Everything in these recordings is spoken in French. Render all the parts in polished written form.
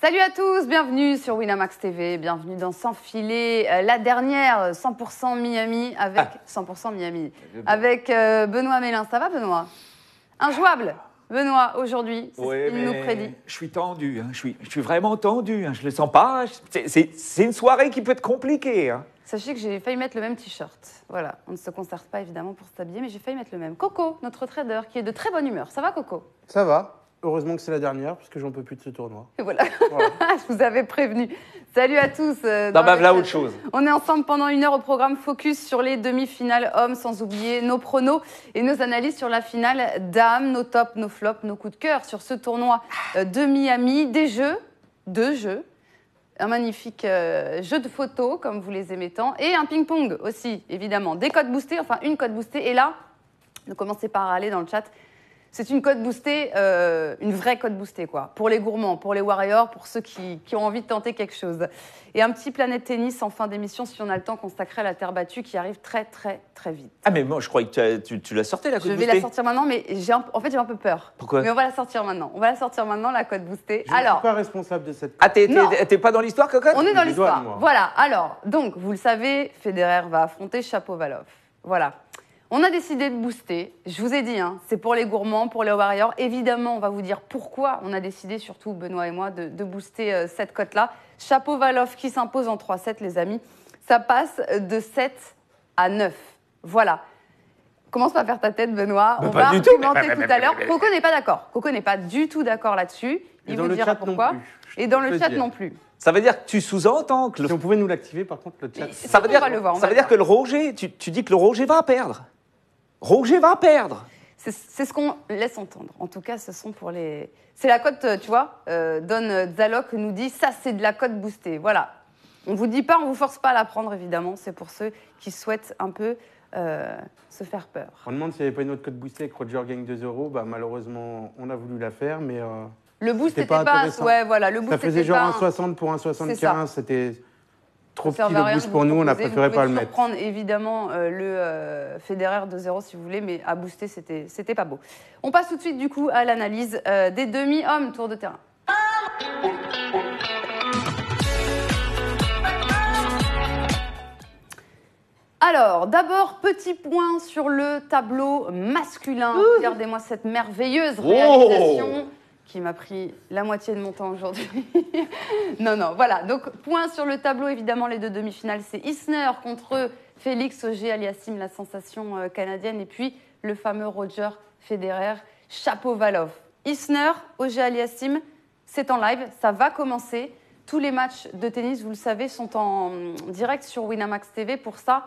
Salut à tous, bienvenue sur Winamax TV, bienvenue dans Sans filet, la dernière 100% Miami avec 100% Miami avec Benoît Mélin. Ça va Benoît? Injouable Benoît, aujourd'hui, c'est ce qu'il nous prédit. Je suis tendu, hein. je suis vraiment tendu, hein. Je le sens pas. C'est une soirée qui peut être compliquée. Hein. Sachez que j'ai failli mettre le même t-shirt. Voilà, on ne se concerte pas évidemment pour s'habiller, mais j'ai failli mettre le même. Coco, notre trader, qui est de très bonne humeur. Ça va Coco? Ça va. Heureusement que c'est la dernière, parce que j'en peux plus de ce tournoi. Et voilà, je vous avais prévenu. Salut à tous. Non, bah là, autre chose. On est ensemble pendant 1 heure au programme Focus sur les demi-finales hommes, sans oublier nos pronos et nos analyses sur la finale dames, nos tops, nos flops, nos coups de cœur sur ce tournoi de Miami. Des jeux, 2 jeux, un magnifique jeu de photos, comme vous les aimez tant, et un ping-pong aussi, évidemment. Des codes boostés, enfin une code boostée. Et là, ne commencez pas à râler dans le chat. C'est une cote boostée, une vraie cote boostée, quoi. Pour les gourmands, pour les warriors, pour ceux qui ont envie de tenter quelque chose. Et un petit Planète Tennis en fin d'émission, si on a le temps, consacré à la terre battue, qui arrive très, très, très vite. Ah, mais moi, je croyais que tu la sortais, la cote boostée. Je vais la sortir maintenant, mais en fait, j'ai un peu peur. Pourquoi? Mais on va la sortir maintenant. On va la sortir maintenant, la cote boostée. Je ne suis pas responsable de cette cote. Ah, t'es pas dans l'histoire, Cocotte? On est dans l'histoire. Voilà. Alors, donc, vous le savez, Federer va affronter Shapovalov. Voilà. On a décidé de booster. Je vous ai dit, hein, c'est pour les gourmands, pour les warriors. Évidemment, on va vous dire pourquoi on a décidé, surtout Benoît et moi, de booster cette cote-là. Shapovalov qui s'impose en 3-7, les amis. Ça passe de 7 à 9. Voilà. Commence pas à faire ta tête, Benoît. On va argumenter tout à l'heure. Coco n'est pas d'accord. Coco n'est pas du tout d'accord là-dessus. Il vous dira pourquoi. Et dans le chat non plus. Ça veut dire que tu sous-entends que Si on pouvait nous l'activer, par contre, le chat. Ça veut dire que le Roger, tu dis que le Roger va perdre. Roger va perdre. C'est ce qu'on laisse entendre. En tout cas, ce sont pour les... C'est la cote, tu vois, Don Zalok nous dit, ça c'est de la cote boostée. Voilà. On ne vous dit pas, on ne vous force pas à la prendre, évidemment. C'est pour ceux qui souhaitent un peu se faire peur. On demande s'il n'y avait pas une autre cote boostée avec Roger gagne 2 €. Bah, malheureusement, on a voulu la faire, mais... le boost n'était pas... intéressant. Ouais, voilà, le boost ça faisait genre un 1,60 pour 1,75. C'était... Trop petit le boost pour nous, on a préféré pas le mettre. Vous pouvez prendre évidemment le Federer 2-0 si vous voulez, mais à booster, c'était pas beau. On passe tout de suite du coup à l'analyse des demi-hommes tour de terrain. Alors, d'abord, petit point sur le tableau masculin. Regardez-moi cette merveilleuse réalisation. Qui m'a pris la moitié de mon temps aujourd'hui. non, voilà. Donc, point sur le tableau, évidemment, les 2 demi-finales, c'est Isner contre Félix Auger-Aliassime, la sensation canadienne, et puis le fameux Roger Federer, Shapovalov. Isner, Auger-Aliassime, c'est en live, ça va commencer. Tous les matchs de tennis, vous le savez, sont en direct sur Winamax TV. Pour ça,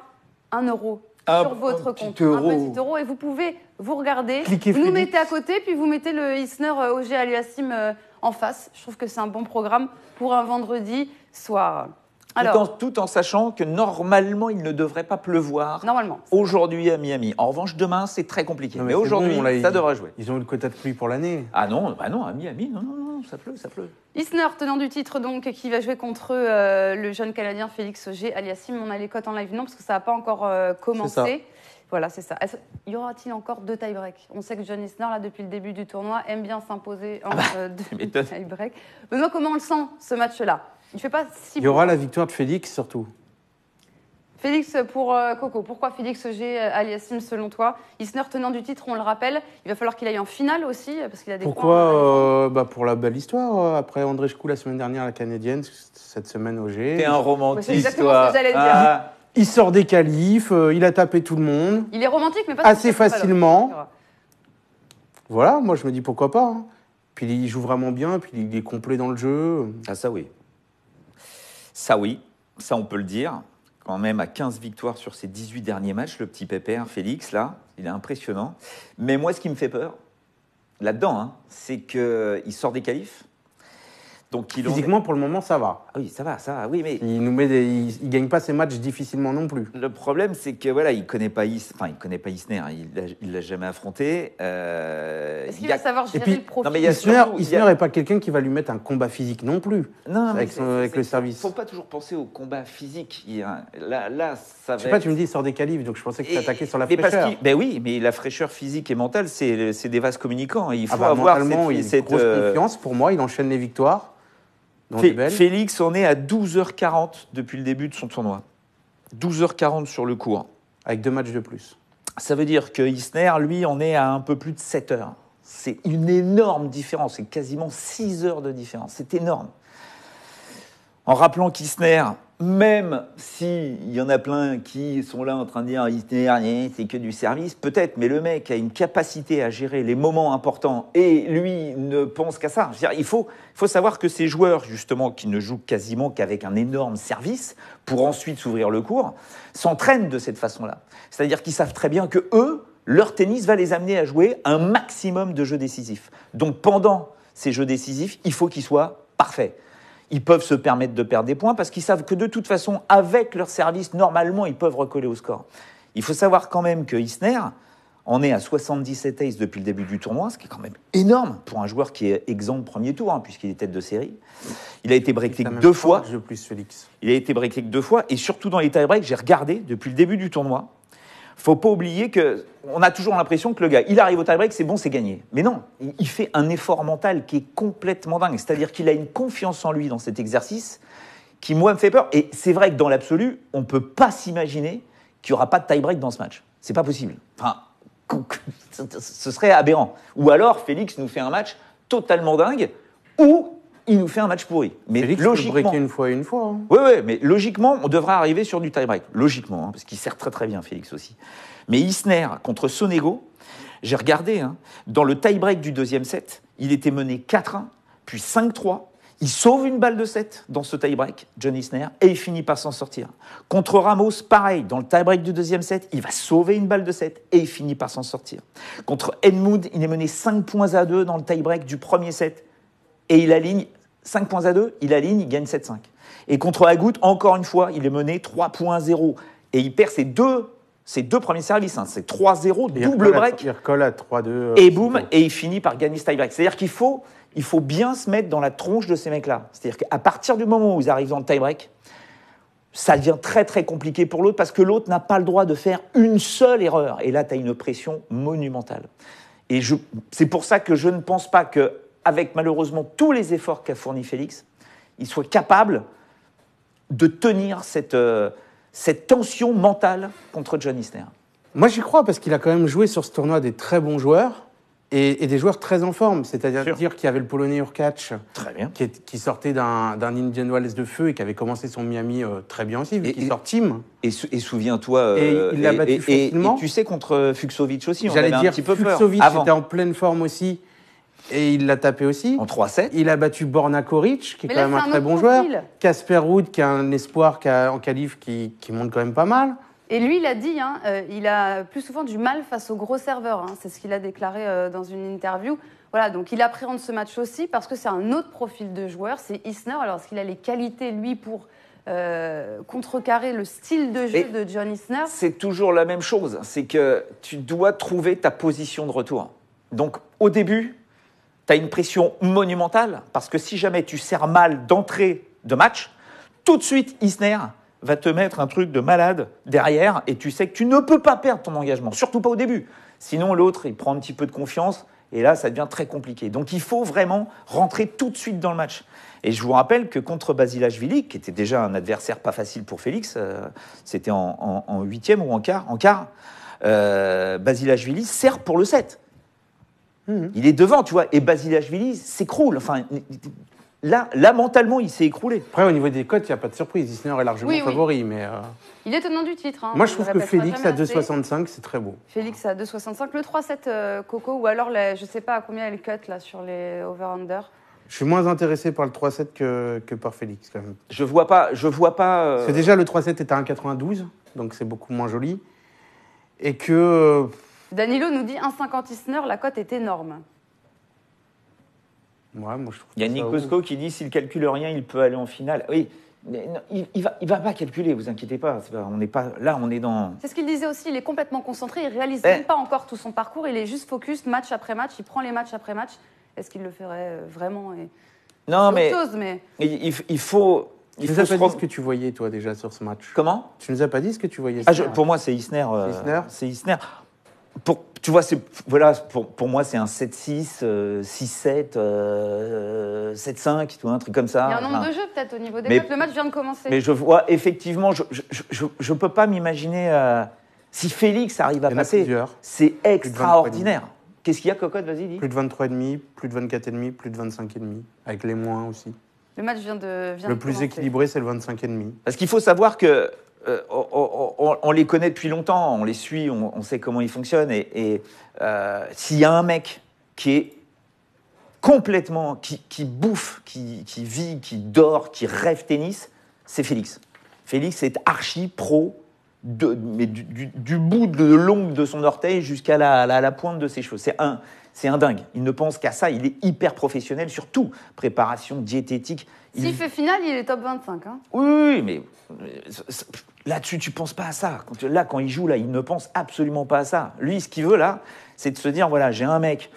1 € sur votre compte. Un petit euro. Et vous pouvez vous regarder. Vous nous mettez à côté, puis vous mettez le Isner Auger-Aliassime en face. Je trouve que c'est un bon programme pour un vendredi soir. Alors, tout en sachant que normalement, il ne devrait pas pleuvoir aujourd'hui à Miami. En revanche, demain, c'est très compliqué. Mais aujourd'hui, ça devrait jouer. Ils ont eu le quota de pluie pour l'année. Ah non, à Miami, non, ça pleut. Isner, tenant du titre, donc, qui va jouer contre le jeune Canadien Félix Auger-Aliassime. On a les cotes en live, non, parce que ça n'a pas encore commencé. Voilà, c'est ça. Y aura-t-il encore 2 tie-breaks? On sait que John Isner, là, depuis le début du tournoi, aime bien s'imposer en 2 tie-breaks. Benoît, comment on le sent, ce match-là? Il y aura la victoire de Félix, surtout. Félix pour Coco. Pourquoi Félix Auger-Aliassime, selon toi? Isner, tenant du titre, on le rappelle. Il va falloir qu'il aille en finale aussi, parce qu'il a des points. Pour la belle histoire. Après André Schkou, la semaine dernière, la Canadienne, cette semaine Auger. T'es un romantique, c'est exactement ce que j'allais dire. Il sort des qualifs, il a tapé tout le monde. Il est romantique, mais pas assez facilement. Voilà, moi je me dis pourquoi pas. Hein. Puis il joue vraiment bien, puis il est complet dans le jeu. Ah ça oui, ça on peut le dire. Quand même à 15 victoires sur ses 18 derniers matchs, le petit pépère, Félix, là, il est impressionnant. Mais moi, ce qui me fait peur, là-dedans, hein, c'est qu'il sort des qualifs. Donc, physiquement, pour le moment, ça va. Ah oui, ça va, oui, mais... Il gagne pas ses matchs difficilement non plus. Le problème, c'est que, voilà, il connaît pas Isner, il l'a jamais affronté. Est-ce qu'il va savoir gérer le profil? Isner n'est pas quelqu'un qui va lui mettre un combat physique non plus, avec le service. Il ne faut pas toujours penser au combat physique. Là, ça va je sais pas, tu me dis, il sort des qualifs, donc je pensais que tu attaquais sur la fraîcheur. Ben oui, mais la fraîcheur physique et mentale, c'est des vases communicants. Il faut avoir mentalement, cette grosse confiance. Pour moi, il enchaîne les victoires. dans des belles. Félix en est à 12h40 depuis le début de son tournoi. 12h40 sur le court. Avec 2 matchs de plus. Ça veut dire que Isner, lui, en est à un peu plus de 7 heures. C'est une énorme différence, c'est quasiment 6 heures de différence. C'est énorme. En rappelant qu'Isner, même s'il y en a plein qui sont là en train de dire Isner, c'est que du service, peut-être, mais le mec a une capacité à gérer les moments importants et lui ne pense qu'à ça. Je veux dire, il faut savoir que ces joueurs, justement, qui ne jouent quasiment qu'avec un énorme service, pour ensuite s'ouvrir le court, s'entraînent de cette façon-là. C'est-à-dire qu'ils savent très bien que eux, leur tennis va les amener à jouer un maximum de jeux décisifs. Donc pendant ces jeux décisifs, il faut qu'ils soient parfaits. Ils peuvent se permettre de perdre des points parce qu'ils savent que de toute façon, avec leur service, normalement, ils peuvent recoller au score. Il faut savoir quand même que Isner en est à 77 aces depuis le début du tournoi, ce qui est quand même énorme pour un joueur qui est exempt de premier tour, puisqu'il est tête de série. Il a été breaké 2 fois. De plus, Félix. Il a été breaké 2 fois, et surtout dans les tie-breaks, j'ai regardé depuis le début du tournoi. Faut pas oublier qu'on a toujours l'impression que le gars, il arrive au tie-break, c'est bon, c'est gagné. Mais non, il fait un effort mental qui est complètement dingue. C'est-à-dire qu'il a une confiance en lui dans cet exercice qui, moi, me fait peur. Et c'est vrai que dans l'absolu, on ne peut pas s'imaginer qu'il n'y aura pas de tie-break dans ce match. C'est pas possible. Enfin, ce serait aberrant. Ou alors, Félix nous fait un match totalement dingue, ou il nous fait un match pourri. Mais Félix logiquement, peut breaker une fois et une fois. Hein. Oui, mais logiquement, on devrait arriver sur du tie-break. Logiquement, parce qu'il sert très très bien, Félix aussi. Mais Isner contre Sonego, j'ai regardé, dans le tie-break du deuxième set, il était mené 4-1, puis 5-3. Il sauve une balle de 7 dans ce tie-break, John Isner, et il finit par s'en sortir. Contre Ramos, pareil, dans le tie-break du deuxième set, il va sauver une balle de 7 et il finit par s'en sortir. Contre Edmund, il est mené 5-2 dans le tie-break du premier set. Et il aligne 5-2, il gagne 7-5. Et contre Agut, encore une fois, il est mené 3-0. Et il perd ses deux premiers services. C'est 3-0, double break. Il recolle à 3-2. Et boum, et il finit par gagner ce tie-break. C'est-à-dire qu'il faut bien se mettre dans la tronche de ces mecs-là. C'est-à-dire qu'à partir du moment où ils arrivent dans le tie-break, ça devient très très compliqué pour l'autre parce que l'autre n'a pas le droit de faire une seule erreur. Et là, tu as une pression monumentale. Et c'est pour ça que je ne pense pas que avec malheureusement tous les efforts qu'a fourni Félix, il soit capable de tenir cette tension mentale contre John Isner. Moi, j'y crois parce qu'il a quand même joué sur ce tournoi des très bons joueurs et des joueurs très en forme. C'est-à-dire qu'il y avait le Polonais Urkacz qui sortait d'un Indian Wells de feu et qui avait commencé son Miami très bien aussi, qui sort team. Et souviens-toi... Et il l'a battu facilement. Et tu sais, contre Fucsovic aussi, on avait un petit peu peur. Fucsovic était en pleine forme aussi. Et il l'a tapé aussi. En 3-7. Il a battu Borna Koric, qui est quand même un très bon joueur. Casper Ruud, qui est un espoir en qualif, qui monte quand même pas mal. Et lui, il a dit, il a plus souvent du mal face aux gros serveurs. C'est ce qu'il a déclaré dans une interview. Voilà, donc il appréhende ce match aussi parce que c'est un autre profil de joueur. C'est Isner. Alors, est-ce qu'il a les qualités, lui, pour contrecarrer le style de jeu de John Isner? C'est toujours la même chose. C'est que tu dois trouver ta position de retour. Donc, au début... Tu as une pression monumentale parce que si jamais tu sers mal d'entrée de match, tout de suite, Isner va te mettre un truc de malade derrière et tu sais que tu ne peux pas perdre ton engagement, surtout pas au début. Sinon, l'autre, il prend un petit peu de confiance et là, ça devient très compliqué. Donc, il faut vraiment rentrer tout de suite dans le match. Et je vous rappelle que contre Basilashvili, qui était déjà un adversaire pas facile pour Félix, c'était en huitième ou en quart, Basilashvili sert pour le 7. Il est devant, tu vois, et Basilashvili s'écroule. Enfin, là, mentalement, il s'est écroulé. Après, au niveau des cotes, il n'y a pas de surprise. Isner est largement favori, mais... Il est tenant du titre. Moi, je trouve que Félix à 2,65, c'est très beau. Félix à 2,65. Le 3-7, Coco, ou alors, je ne sais pas à combien elle cut là, sur les over-under. Je suis moins intéressé par le 3-7 que par Félix, quand même. Je vois pas... Parce que déjà, le 3-7 est à 1,92, donc c'est beaucoup moins joli. Et que... Danilo nous dit 1,50 Isner, la cote est énorme. Ouais, moi, je trouve il y a Nick Cosco qui dit s'il ne calcule rien, il peut aller en finale. Oui, mais non, il va pas calculer, vous inquiétez pas. On n'est pas là, on est dans. C'est ce qu'il disait aussi. Il est complètement concentré. Il réalise même pas encore tout son parcours. Il est juste focus match après match. Il prend les matchs après match. Est-ce qu'il le ferait vraiment Non, mais autre chose, mais il faut. Tu nous as pas dit ce que tu voyais, toi, déjà, sur ce match. Comment? Tu nous as pas dit ce que tu voyais. Pour moi, c'est Isner. C'est Isner. C'est Isner. tu vois, pour moi, c'est un 7-6, 6-7, 7-5, un truc comme ça. Il y a un nombre de jeux peut-être au niveau des matchs. Le match vient de commencer. Mais je vois, effectivement, je ne peux pas m'imaginer... si Félix arrive à passer, c'est extraordinaire. Qu'est-ce qu'il y a, Cocotte? Vas-y, dis. Plus de 23,5, plus de 24,5, plus de 25,5, avec les moins aussi. Le match vient de Le plus équilibré, c'est le 25,5. Parce qu'il faut savoir que on les connaît depuis longtemps, on les suit, on sait comment ils fonctionnent. Et s'il y a un mec qui est complètement, qui bouffe, qui vit, qui dort, qui rêve tennis, c'est Félix. Félix est archi pro, mais du bout de l'ongle de son orteil jusqu'à la pointe de ses cheveux. C'est un dingue. Il ne pense qu'à ça. Il est hyper professionnel sur tout. Préparation, diététique. S'il fait finale, il est top 25. Hein. Oui, mais là-dessus, tu ne penses pas à ça. Quand il joue, là, il ne pense absolument pas à ça. Lui, ce qu'il veut, là, c'est de se dire, voilà, j'ai un mec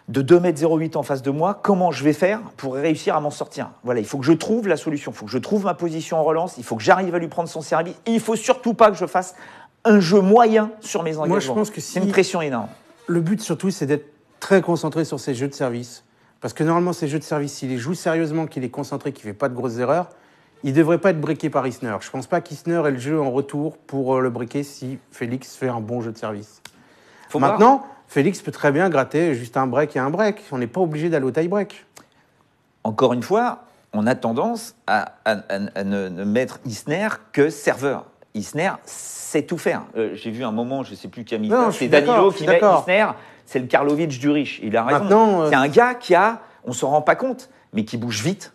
de 2,08 m en face de moi. Comment je vais faire pour réussir à m'en sortir? Voilà, il faut que je trouve la solution. Il faut que je trouve ma position en relance. Il faut que j'arrive à lui prendre son service. Et il ne faut surtout pas que je fasse un jeu moyen sur mes engagements. Moi, je pense que c'est une pression énorme. Le but, surtout, c'est d'être très concentré sur ses jeux de service. Parce que normalement, ces jeux de service, s'il les joue sérieusement, qu'il est concentré, qu'il ne fait pas de grosses erreurs, il ne devrait pas être briqué par Isner. Je ne pense pas qu'Isner ait le jeu en retour pour le briquer si Félix fait un bon jeu de service. Maintenant, Félix peut très bien gratter juste un break et un break. On n'est pas obligé d'aller au tie-break. Encore une fois, on a tendance à ne mettre Isner que serveur. Isner sait tout faire. J'ai vu un moment, je ne sais plus qui a mis ça, c'est Danilo qui met Isner. C'est le Karlovic du riche. Il a raison. Maintenant, c'est un gars on ne s'en rend pas compte, mais qui bouge vite.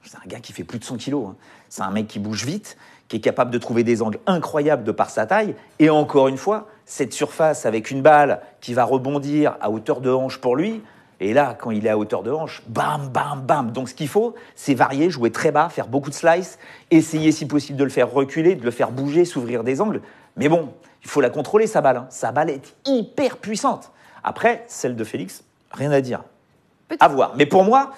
C'est un gars qui fait plus de 100 kilos. Hein. C'est un mec qui bouge vite, qui est capable de trouver des angles incroyables de par sa taille. Et encore une fois, cette surface avec une balle qui va rebondir à hauteur de hanche pour lui. Et là, quand il est à hauteur de hanche, bam, bam, bam. Donc ce qu'il faut, c'est varier, jouer très bas, faire beaucoup de slices, essayer si possible de le faire reculer, de le faire bouger, s'ouvrir des angles. Mais bon, il faut la contrôler, sa balle. Hein. Sa balle est hyper puissante. Après, celle de Félix, rien à dire. À voir. Mais pour moi,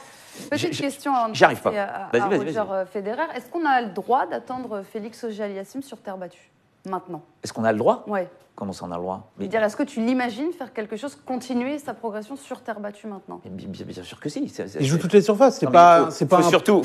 petite question avant de j'arrive pas. à Roger Federer. Est-ce qu'on a le droit d'attendre Félix Auger-Aliassime sur terre battue maintenant? Est-ce qu'on a le droit? Oui. Comment ça, on a le droit? Est-ce que tu l'imagines faire quelque chose, continuer sa progression sur terre battue maintenant? Bien sûr que si. Il joue toutes les surfaces. C'est pas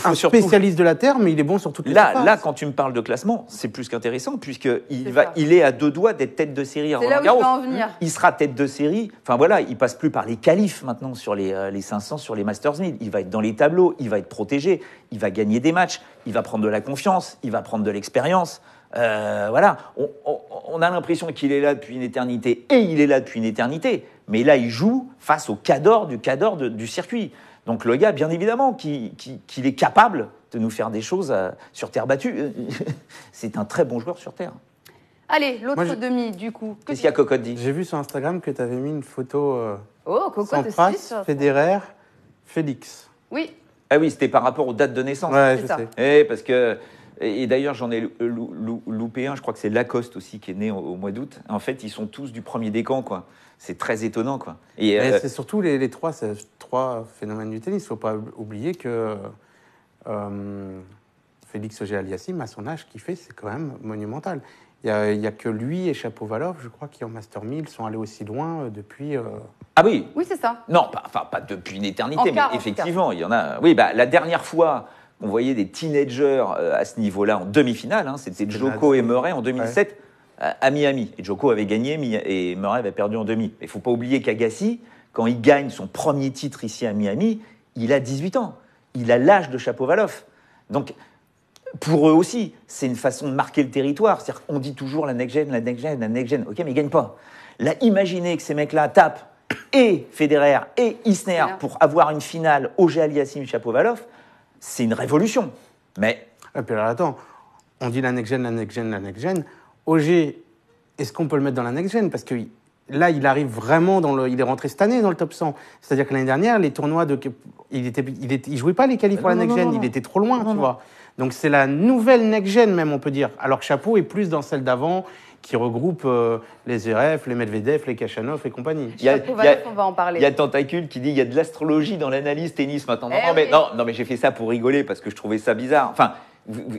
un spécialiste de la terre, mais il est bon sur toutes les surfaces. Là, quand tu me parles de classement, c'est plus qu'intéressant, puisqu'il est à 2 doigts d'être tête de série à Roland Garros. C'est là où je vais en venir. Il sera tête de série. Enfin voilà, il passe plus par les qualifs maintenant sur les 500, sur les Masters 1000. Il va être dans les tableaux, il va être protégé, il va gagner des matchs, il va prendre de la confiance, il va prendre de l'expérience. Voilà, on a l'impression qu'il est là depuis une éternité, et il est là depuis une éternité, mais là, il joue face au cador du circuit. Donc le gars, bien évidemment, qu'il est capable de nous faire des choses sur terre battue. C'est un très bon joueur sur terre. Allez, l'autre demi, du coup. Qu'est-ce qu'il y a, Cocotte dit? J'ai vu sur Instagram que tu avais mis une photo Sampras, Federer, Félix. Oui. Ah oui, c'était par rapport aux dates de naissance. Ouais, je sais. Parce que... Et d'ailleurs, j'en ai loupé un, je crois que c'est Lacoste aussi, qui est né au mois d'août. En fait, ils sont tous du premier décan, quoi. C'est très étonnant, quoi. Et c'est surtout les trois phénomènes du tennis. Il ne faut pas oublier que Félix Auger-Aliassime, à son âge, qu'il fait, c'est quand même monumental. Il n'y a que lui et Shapovalov, je crois, qui en Master 1000 sont allés aussi loin depuis... Ah oui? Oui, c'est ça. Non, pas depuis une éternité, mais effectivement, il y y en a... Oui, la dernière fois... On voyait des teenagers à ce niveau-là en demi-finale. Hein. C'était Djoko et Murray en 2007 à Miami. Et Djoko avait gagné et Murray avait perdu en demi. Il ne faut pas oublier qu'Agassi, quand il gagne son premier titre ici à Miami, il a 18 ans. Il a l'âge de Shapovalov. Donc, pour eux aussi, c'est une façon de marquer le territoire. C'est-à-dire qu'on dit toujours la next-gen, la next-gen, la next-gen. OK, mais ils ne gagnent pas. Là, imaginez que ces mecs-là tapent et Federer et Isner pour avoir une finale Auger-Aliassime-Shapovalov. C'est une révolution, mais... Et puis alors, attends, on dit la next-gen, la next-gen, la next-gen. Auger, est-ce qu'on peut le mettre dans la next-gen? Parce que là, il arrive vraiment il est rentré cette année dans le top 100. C'est-à-dire que l'année dernière, les tournois, il jouait pas les qualifs pour la next-gen, il était trop loin, tu vois. Donc c'est la nouvelle next-gen même, on peut dire. Alors que Chapeau est plus dans celle d'avant, qui regroupe les Zverev, les Medvedev, les Kachanov et compagnie. On va en parler. Il y a Tentacule qui dit il y a de l'astrologie dans l'analyse tennis maintenant. Non, mais j'ai fait ça pour rigoler parce que je trouvais ça bizarre. Enfin,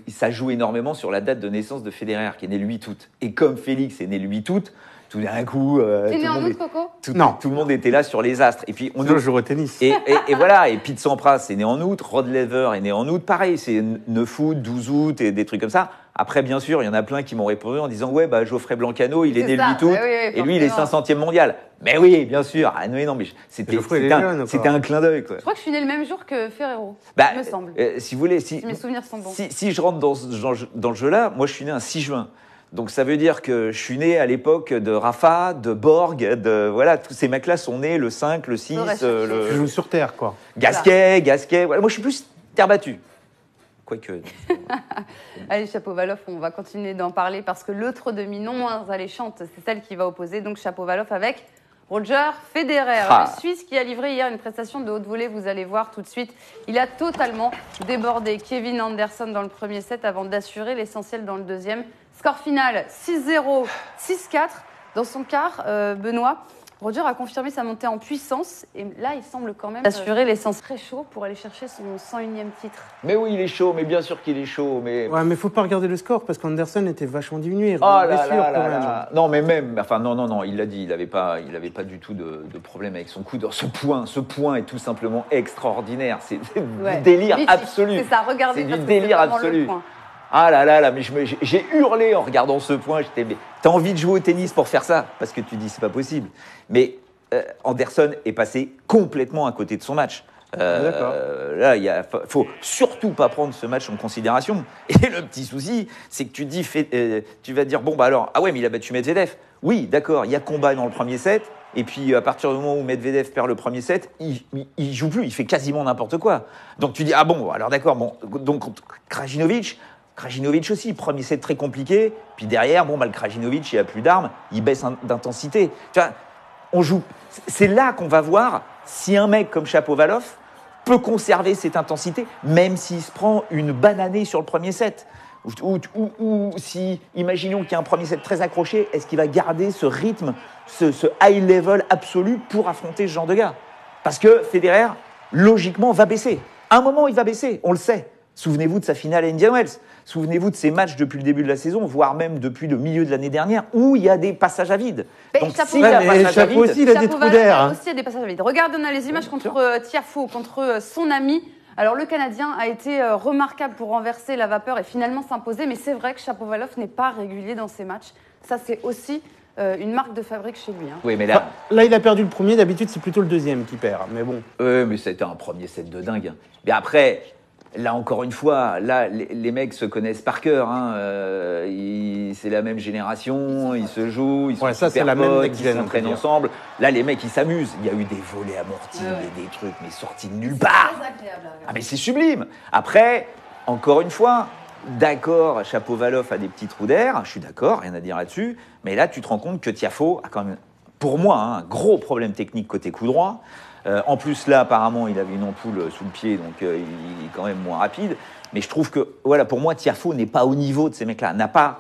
ça joue énormément sur la date de naissance de Federer, qui est né le 8 août. Et comme Félix est né le 8 août, tout d'un coup, T'es né en août, Coco? tout le monde était là sur les astres. Et puis on joue au tennis. Et voilà, et Pete Sampras est né en août, Rod Laver est né en août, pareil, c'est 9 août, 12 août et des trucs comme ça. Après, bien sûr, il y en a plein qui m'ont répondu en disant ouais, Geoffrey Blancano, il est né le 8 août, et lui, il est 500e mondial. Mais oui, bien sûr. Ah non, mais c'était un clin d'œil, quoi. Je crois que je suis né le même jour que Ferrero, il me semble. Si vous voulez, si mes souvenirs sont bons. Si je rentre dans le jeu-là, moi, je suis né un 6 juin. Donc ça veut dire que je suis né à l'époque de Rafa, de Borg, voilà, tous ces mecs-là sont nés le 5, le 6, Je joue sur Terre, quoi. Gasquet, voilà. Moi je suis plus terre battue. Quoique. Allez, Shapovalov, on va continuer d'en parler parce que l'autre demi non moins alléchante, c'est celle qui va opposer donc Shapovalov avec Roger Federer, le Suisse qui a livré hier une prestation de haute volée, vous allez voir tout de suite. Il a totalement débordé Kevin Anderson dans le premier set avant d'assurer l'essentiel dans le deuxième. Score final 6-0, 6-4. Dans son quart, Benoît, Roger a confirmé sa montée en puissance et là, il semble quand même assurer l'essence très chaud pour aller chercher son 101e titre. Mais oui, il est chaud, mais bien sûr qu'il est chaud. Mais ouais, mais faut pas regarder le score parce qu'Anderson était vachement diminué. Oh là là. Non, mais même, enfin non, il l'a dit, il avait pas du tout de problème avec son coup. Ce point est tout simplement extraordinaire. C'est du délire absolu. C'est ça, regardez. C'est du délire absolu. Ah là, mais j'ai hurlé en regardant ce point. T'as envie de jouer au tennis pour faire ça? Parce que tu dis c'est pas possible. Mais Anderson est passé complètement à côté de son match. Là, faut surtout pas prendre ce match en considération. Et le petit souci, c'est que tu vas dire bon alors ah ouais mais il a battu Medvedev. Oui, d'accord, il y a combat dans le premier set. Et puis à partir du moment où Medvedev perd le premier set, il joue plus, il fait quasiment n'importe quoi. Donc tu dis ah bon alors d'accord donc Krajinovic aussi, premier set très compliqué, puis derrière, le Krajinovic, il n'a plus d'armes, il baisse d'intensité. Tu vois, on joue. C'est là qu'on va voir si un mec comme Shapovalov peut conserver cette intensité, même s'il se prend une bananée sur le premier set. Ou si, imaginons qu'il y a un premier set très accroché, est-ce qu'il va garder ce rythme, ce high level absolu pour affronter ce genre de gars? Parce que Federer, logiquement, va baisser. À un moment, il va baisser, on le sait. Souvenez-vous de sa finale à Indian Wells. Souvenez-vous de ses matchs depuis le début de la saison, voire même depuis le milieu de l'année dernière, où il y a des passages à vide. Donc, s'il y a des passages à vide, aussi, il a des trous d'air. Aussi, il y a des passages à vide. Regardez, on a les images contre Tiafoe, contre son ami. Alors, le Canadien a été remarquable pour renverser la vapeur et finalement s'imposer. Mais c'est vrai que Shapovalov n'est pas régulier dans ses matchs. Ça, c'est aussi une marque de fabrique chez lui. Hein. Oui, mais là, il a perdu le premier. D'habitude, c'est plutôt le deuxième qui perd. Mais bon. Mais c'était un premier set de dingue. Mais après. Là, encore une fois, les mecs se connaissent par cœur. Hein. C'est la même génération, ils se jouent, ils sont super potes, ils s'entraînent ensemble. Là, les mecs, ils s'amusent. Il y a eu des volets amortis, des trucs, mais sortis de nulle part. Ah, mais c'est sublime. Après, encore une fois, d'accord, Shapovalov a des petits trous d'air, je suis d'accord, rien à dire là-dessus. Mais là, tu te rends compte que Tiafoe a quand même, pour moi, un gros problème technique côté coup droit. En plus, là, apparemment, il avait une ampoule sous le pied, donc il est quand même moins rapide. Mais je trouve que, voilà, pour moi, Tiafoe n'est pas au niveau de ces mecs-là. N'a pas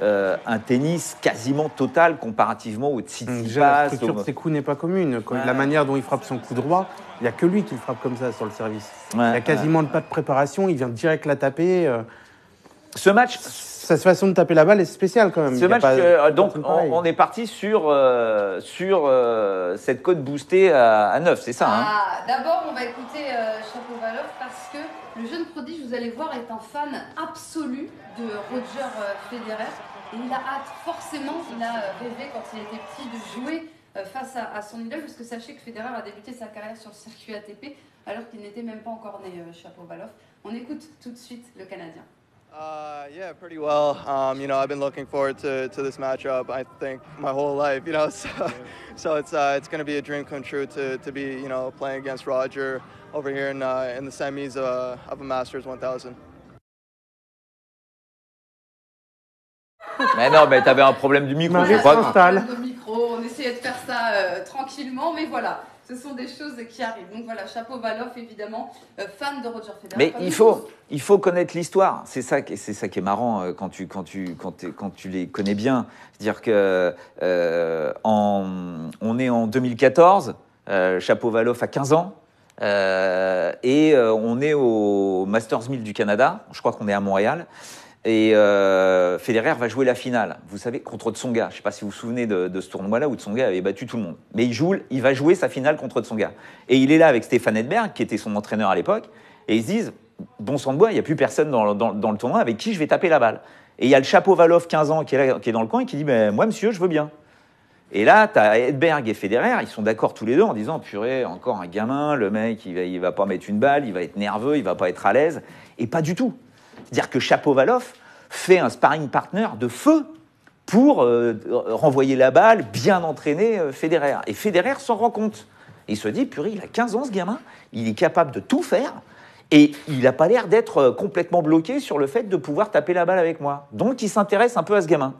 un tennis quasiment total comparativement au Tsitsipas. La structure de ses coups n'est pas commune. La manière dont il frappe son coup droit, il n'y a que lui qui le frappe comme ça sur le service. Il n'y a quasiment pas de préparation, il vient direct la taper. Ce match... Sa façon de taper la balle est spéciale quand même. Ce match, donc on est parti sur cette cote boostée à 9, c'est ça D'abord, on va écouter Shapovalov parce que le jeune prodige, vous allez voir, est un fan absolu de Roger Federer. Et il a hâte, forcément, il a rêvé quand il était petit de jouer face à son idole, parce que sachez que Federer a débuté sa carrière sur le circuit ATP alors qu'il n'était même pas encore né, Shapovalov. On écoute tout de suite le Canadien. Yeah, pretty well. I've been looking forward to this matchup, I think, my whole life, so it's going to be a dream come true to be, playing against Roger over here in the semis of a Masters 1000. Mais non, mais t'avais un problème du micro, je crois. On essayait de faire ça tranquillement, mais voilà. Ce sont des choses qui arrivent. Donc voilà, Shapovalov, évidemment, fan de Roger Federer. Mais il faut connaître l'histoire. C'est ça qui est marrant quand tu les connais bien. C'est-à-dire que on est en 2014, Shapovalov a 15 ans, et on est au Masters 1000 du Canada. Je crois qu'on est à Montréal. Et Federer va jouer la finale, vous savez, contre Tsonga. Je ne sais pas si vous vous souvenez de ce tournoi-là où Tsonga avait battu tout le monde. Mais il va jouer sa finale contre Tsonga. Et il est là avec Stefan Edberg, qui était son entraîneur à l'époque. Et ils se disent, bon sang de bois, il n'y a plus personne dans le tournoi avec qui je vais taper la balle. Et il y a le Shapovalov, 15 ans, qui est dans le coin et qui dit, moi, monsieur, je veux bien. Et là, tu as Edberg et Federer, ils sont d'accord tous les deux en disant, purée, encore un gamin, le mec, il va pas mettre une balle, il va être nerveux, il va pas être à l'aise. Et pas du tout. C'est-à-dire que Shapovalov fait un sparring partner de feu pour renvoyer la balle, bien entraîner Federer. Et Federer s'en rend compte. Et il se dit, purée, il a 15 ans ce gamin, il est capable de tout faire, et il n'a pas l'air d'être complètement bloqué sur le fait de pouvoir taper la balle avec moi. Donc il s'intéresse un peu à ce gamin.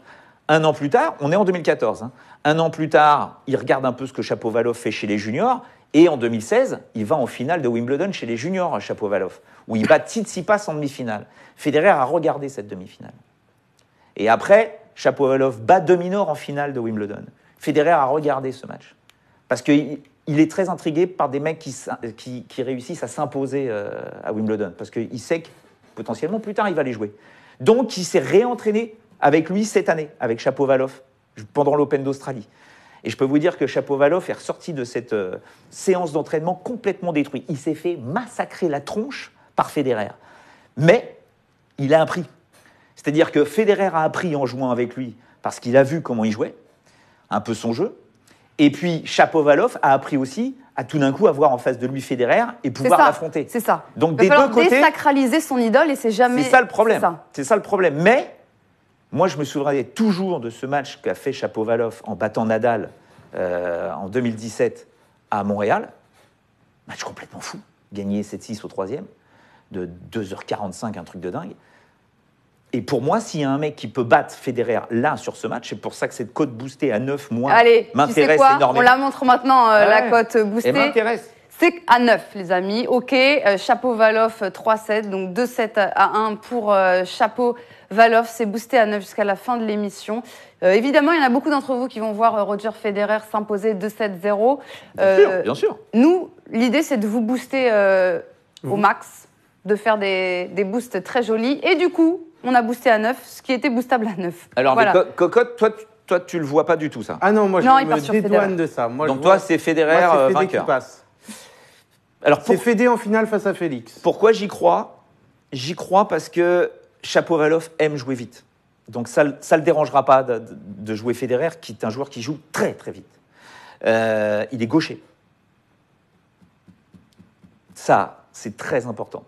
Un an plus tard, on est en 2014, hein, un an plus tard, il regarde un peu ce que Shapovalov fait chez les juniors, et en 2016, il va en finale de Wimbledon chez les juniors, Shapovalov, où il bat Tsitsipas en demi-finale. Federer a regardé cette demi-finale. Et après, Shapovalov bat de Minaur en finale de Wimbledon. Federer a regardé ce match. Parce qu'il est très intrigué par des mecs qui réussissent à s'imposer à Wimbledon. Parce qu'il sait que potentiellement, plus tard, il va les jouer. Donc, il s'est réentraîné avec lui cette année, avec Shapovalov, pendant l'Open d'Australie. Et je peux vous dire que Shapovalov est ressorti de cette séance d'entraînement complètement détruit. Il s'est fait massacrer la tronche par Federer. Mais il a appris. C'est-à-dire que Federer a appris en jouant avec lui parce qu'il a vu comment il jouait, un peu son jeu. Et puis Shapovalov a appris aussi à tout d'un coup avoir en face de lui Federer et pouvoir l'affronter. C'est ça. Donc des deux côtés, désacraliser son idole et c'est jamais. C'est ça le problème. C'est ça le problème. Mais moi, je me souviendrai toujours de ce match qu'a fait Shapovalov en battant Nadal en 2017 à Montréal. Match complètement fou. Gagné 7-6 au troisième, de 2h45, un truc de dingue. Et pour moi, s'il y a un mec qui peut battre Federer là sur ce match, c'est pour ça que cette cote boostée à 9 mois m'intéresse énormément. On la montre maintenant, la cote boostée. Elle m'intéresse. C'est à 9, les amis. OK, Shapovalov 3-7, donc 2-7 à 1 pour Shapovalov. C'est boosté à 9 jusqu'à la fin de l'émission. Évidemment, il y en a beaucoup d'entre vous qui vont voir Roger Federer s'imposer 2-7-0. Bien sûr. Nous, l'idée, c'est de vous booster au max, de faire des boosts très jolis. Et du coup, on a boosté à 9, ce qui était boostable à 9. Alors, voilà. mais Cocotte, toi, tu le vois pas du tout, ça. Ah non, moi, je me dédouane de ça. Moi, donc, toi, c'est Federer vainqueur. Qui passe. Alors, c'est Fédé en finale face à Félix. Pourquoi j'y crois ? J'y crois parce que Shapovalov aime jouer vite. Donc, ça ne le dérangera pas de jouer Federer, qui est un joueur qui joue très, très vite. Il est gaucher. Ça, c'est très important.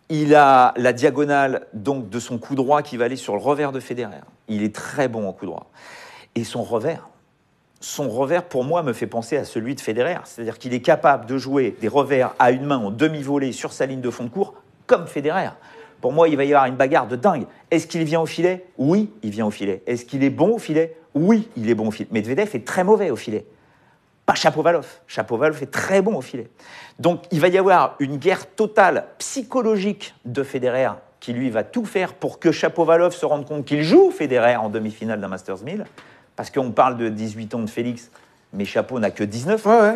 Il a la diagonale donc, de son coup droit qui va aller sur le revers de Federer. Il est très bon en coup droit. Et son revers, pour moi, me fait penser à celui de Federer. C'est-à-dire qu'il est capable de jouer des revers à une main en demi-volée sur sa ligne de fond de cours, comme Federer. Pour moi, il va y avoir une bagarre de dingue. Est-ce qu'il vient au filet ? Oui, il vient au filet. Est-ce qu'il est bon au filet ? Oui, il est bon au filet. Medvedev est très mauvais au filet. Pas Shapovalov. Shapovalov est très bon au filet. Donc, il va y avoir une guerre totale psychologique de Federer qui, lui, va tout faire pour que Shapovalov se rende compte qu'il joue Federer en demi-finale d'un Masters 1000. Parce qu'on parle de 18 ans de Félix, mais Chapeau n'a que 19. Ouais.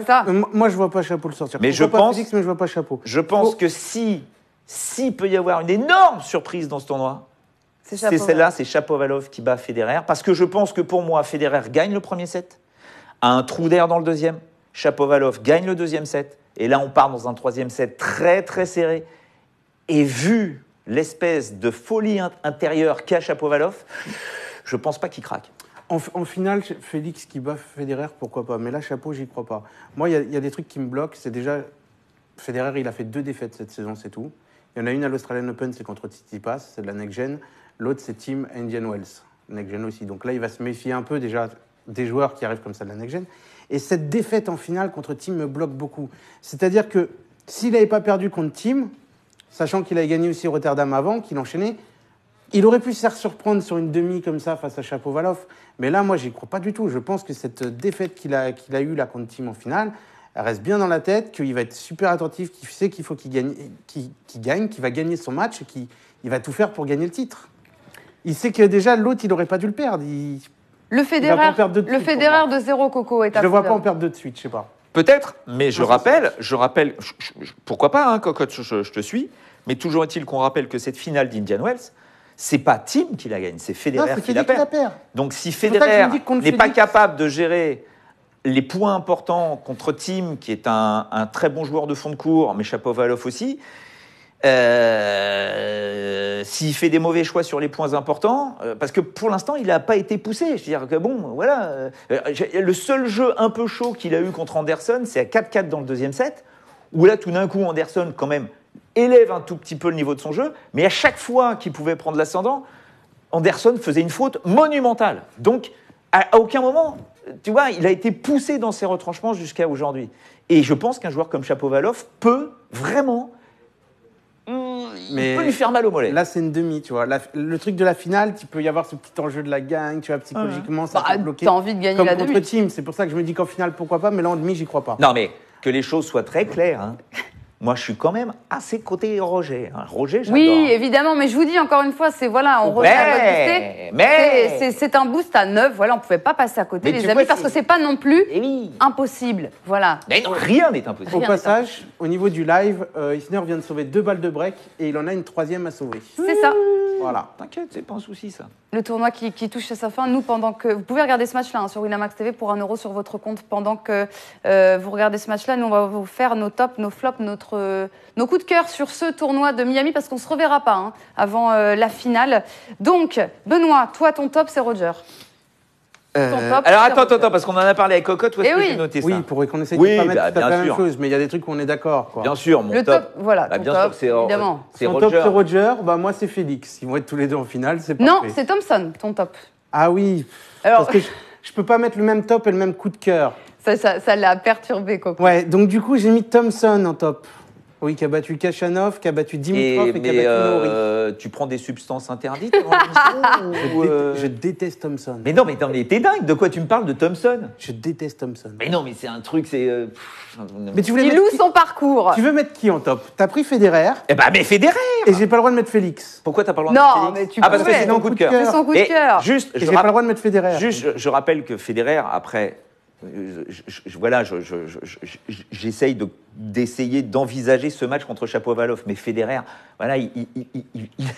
Moi, je vois pas Chapeau le sortir. Mais je pense, Félix, mais je vois pas Chapeau. Je pense que si peut y avoir une énorme surprise dans ce tournoi, c'est celle-là, c'est Shapovalov qui bat Federer. Parce que je pense que pour moi, Federer gagne le premier set, a un trou d'air dans le deuxième. Shapovalov gagne le deuxième set. Et là, on part dans un troisième set très, très serré. Et vu l'espèce de folie intérieure qu'a Shapovalov, je pense pas qu'il craque. En finale, Félix qui bat Federer, pourquoi pas. Mais là, Chapeau, j'y crois pas. Moi, il y a des trucs qui me bloquent. C'est déjà, Federer, il a fait 2 défaites cette saison, c'est tout. Il y en a une à l'Australian Open, c'est contre Tsitsipas, c'est de la next-gen. L'autre, c'est Team Indian Wells, next-gen aussi. Donc là, il va se méfier un peu déjà des joueurs qui arrivent comme ça de la next-gen. Et cette défaite en finale contre Team me bloque beaucoup. C'est-à-dire que s'il n'avait pas perdu contre Team, sachant qu'il avait gagné aussi Rotterdam avant, qu'il enchaînait, il aurait pu se faire surprendre sur une demi comme ça face à Shapovalov. Mais là, moi, j'y crois pas du tout. Je pense que cette défaite qu'il a eue là contre Team en finale, elle reste bien dans la tête, qu'il va être super attentif, qu'il sait qu'il faut qu'il gagne, qu'il va gagner son match et qu'il va tout faire pour gagner le titre. Il sait que déjà, l'autre, il n'aurait pas dû le perdre. Le Federer de 0, Coco, est à Je ne le vois pas en perdre 2 de suite, je sais pas. Peut-être, mais je rappelle, pourquoi pas, hein, Cocotte, je te suis, mais toujours est-il qu'on rappelle que cette finale d'Indian Wells, c'est pas Thiem qui la gagne, c'est Federer qui la perd. Donc si C'est pour ça que je Federer me dis contre n'est pas Félix- capable de gérer les points importants contre Thiem, qui est un très bon joueur de fond de cours, mais Shapovalov aussi, s'il fait des mauvais choix sur les points importants, parce que pour l'instant, il n'a pas été poussé. Je veux dire que bon, voilà. Le seul jeu un peu chaud qu'il a eu contre Anderson, c'est à 4-4 dans le deuxième set, où là, tout d'un coup, Anderson, quand même, élève un tout petit peu le niveau de son jeu, mais à chaque fois qu'il pouvait prendre l'ascendant, Anderson faisait une faute monumentale. Donc, à aucun moment, tu vois, il a été poussé dans ses retranchements jusqu'à aujourd'hui. Et je pense qu'un joueur comme Shapovalov peut vraiment... il peut lui faire mal au mollet. Là, c'est une demi, tu vois. Le truc de la finale, il peut y avoir ce petit enjeu de la gagne, tu vois, psychologiquement, ça peut bloquer. T'as envie de gagner comme la contre demi. Thiem, c'est pour ça que je me dis qu'en finale, pourquoi pas, mais là, en demi, j'y crois pas. Non, mais que les choses soient très claires, hein. Moi, je suis quand même assez côté Roger. Roger, j'adore. Oui, évidemment, mais je vous dis encore une fois, c'est voilà, on revient à votre booster. C'est un boost à 9, voilà, on ne pouvait pas passer à côté, Mais les tu amis, vois, parce que c'est pas non plus Eh oui. impossible. Voilà. Mais non, rien n'est impossible. Au Rien passage, au niveau du live, Isner vient de sauver 2 balles de break et il en a une 3e à sauver. C'est ça. Voilà. T'inquiète, c'est pas un souci, ça. Le tournoi qui touche à sa fin. Nous, pendant que vous pouvez regarder ce match-là sur Winamax TV pour 1 € sur votre compte. Pendant que vous regardez ce match-là, nous on va vous faire nos tops, nos flops, nos coups de cœur sur ce tournoi de Miami parce qu'on se reverra pas avant la finale. Donc, Benoît, toi ton top c'est Roger. Alors c'est attends, Roger. parce qu'on en a parlé avec Cocotte, où est-ce Eh que oui. j'ai noté ça? Oui, pour qu'on essaie Oui, de pas mettre bah, tout à fait bien la même sûr. chose, mais il y a des trucs où on est d'accord, quoi. Bien sûr, mon Le top. top, voilà, Bah, ton bien top, sûr, évidemment. c'est Son Roger. top, c'est Roger, bah moi, c'est Félix. Ils vont être tous les deux en finale, c'est Non, parfait. c'est Thompson, ton top. Ah oui, Alors, parce que je peux pas mettre le même top et le même coup de cœur. ça l'a perturbé, Coco. Ouais, donc du coup, j'ai mis Thompson en top. Oui, qui a battu Kachanov, qui a battu Dimitrov et qui a battu Norrie. Tu prends des substances interdites avant l'émission, ou, Je déteste Thompson. Mais non, mais t'es dingue. De quoi tu me parles de Thompson? Je déteste Thompson. Mais non, mais c'est un truc, c'est... Mais tu voulais Il mettre loue qui son parcours. Tu veux mettre qui en top? T'as pris Federer Eh ben, mais Federer. et j'ai pas le droit de mettre Félix. Pourquoi t'as pas le droit Non, de mettre Félix? mais tu Ah, parce que pourrais. c'est ton coup de cœur. C'est son coup de Et cœur. Juste, Et j'ai pas le droit de mettre Federer. Juste, je rappelle que Federer, après, j'essaye d'essayer d'envisager ce match contre Shapovalov, mais Federer, voilà, il a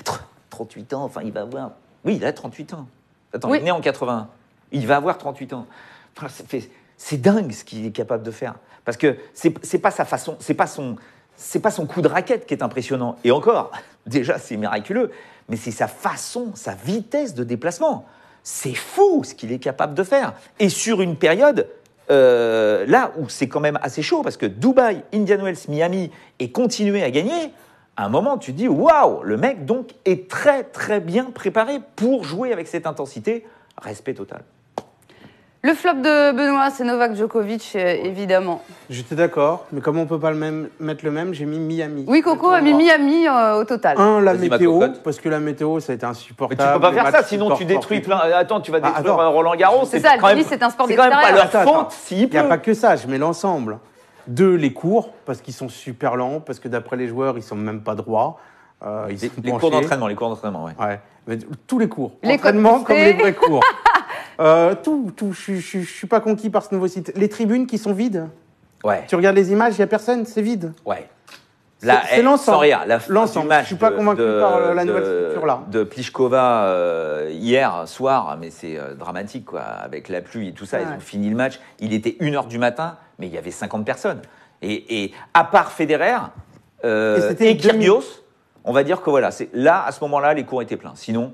38 ans, enfin, il va avoir... Oui, il a 38 ans. Attends, Oui. il est né en 81. Il va avoir 38 ans. Enfin, c'est dingue ce qu'il est capable de faire. Parce que c'est pas sa façon, c'est pas son coup de raquette qui est impressionnant. Et encore, déjà, c'est miraculeux, mais c'est sa façon, sa vitesse de déplacement. C'est fou ce qu'il est capable de faire. Et sur une période, là où c'est quand même assez chaud, parce que Dubaï, Indian Wells, Miami, et continuer à gagner, à un moment, tu te dis, waouh, le mec donc est très très bien préparé pour jouer avec cette intensité. Respect total. Le flop de Benoît, c'est Novak Djokovic, évidemment. J'étais d'accord, mais comme on peut pas mettre le même, j'ai mis Miami. Oui, Coco a mis Miami au total. La Vas-y, ma météo, cocotte. parce que la météo, ça a été Mais insupportable. tu peux pas Les faire matchs ça, sinon tu super détruis sportifs. plein. Attends, tu vas Ah, détruire attends. Roland Garros. C'est ça, le quand même- tennis, c'est un sport C'est quand même pas d'extérieur. leur Attends, faute s'il Il n'y a pleut. pas que ça, je mets l'ensemble. 2, les cours, parce qu'ils sont super lents, parce que d'après les joueurs, ils sont même pas droits. Ils sont Les cours penchés. d'entraînement, ouais. Ouais. Mais tous les cours. Les Entraînement codes comme boostés. les vrais cours. Tout. Je suis pas conquis par ce nouveau site. Les tribunes qui sont vides. Ouais. Tu regardes les images, il n'y a personne, c'est vide. Ouais. C'est l'ensemble. Sans rire, la fin L'ensemble. du match Je suis pas convaincu par la nouvelle structure là. de Pliskova hier soir, mais c'est dramatique quoi, avec la pluie et tout ça. Ouais. Ils ont fini le match. Il était 1h du matin, mais il y avait 50 personnes. Et à part Federer c'était et Kyrgios, on va dire que voilà, c'est là à ce moment-là, les cours étaient pleins. Sinon,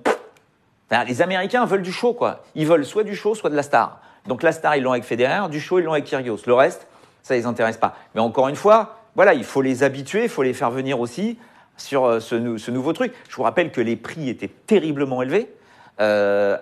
les Américains veulent du show quoi. Ils veulent soit du show, soit de la star. Donc la star, ils l'ont avec Federer, du show, ils l'ont avec Kyrgios. Le reste, ça les intéresse pas. Mais encore une fois, voilà, il faut les habituer, il faut les faire venir aussi sur ce nouveau truc. Je vous rappelle que les prix étaient terriblement élevés,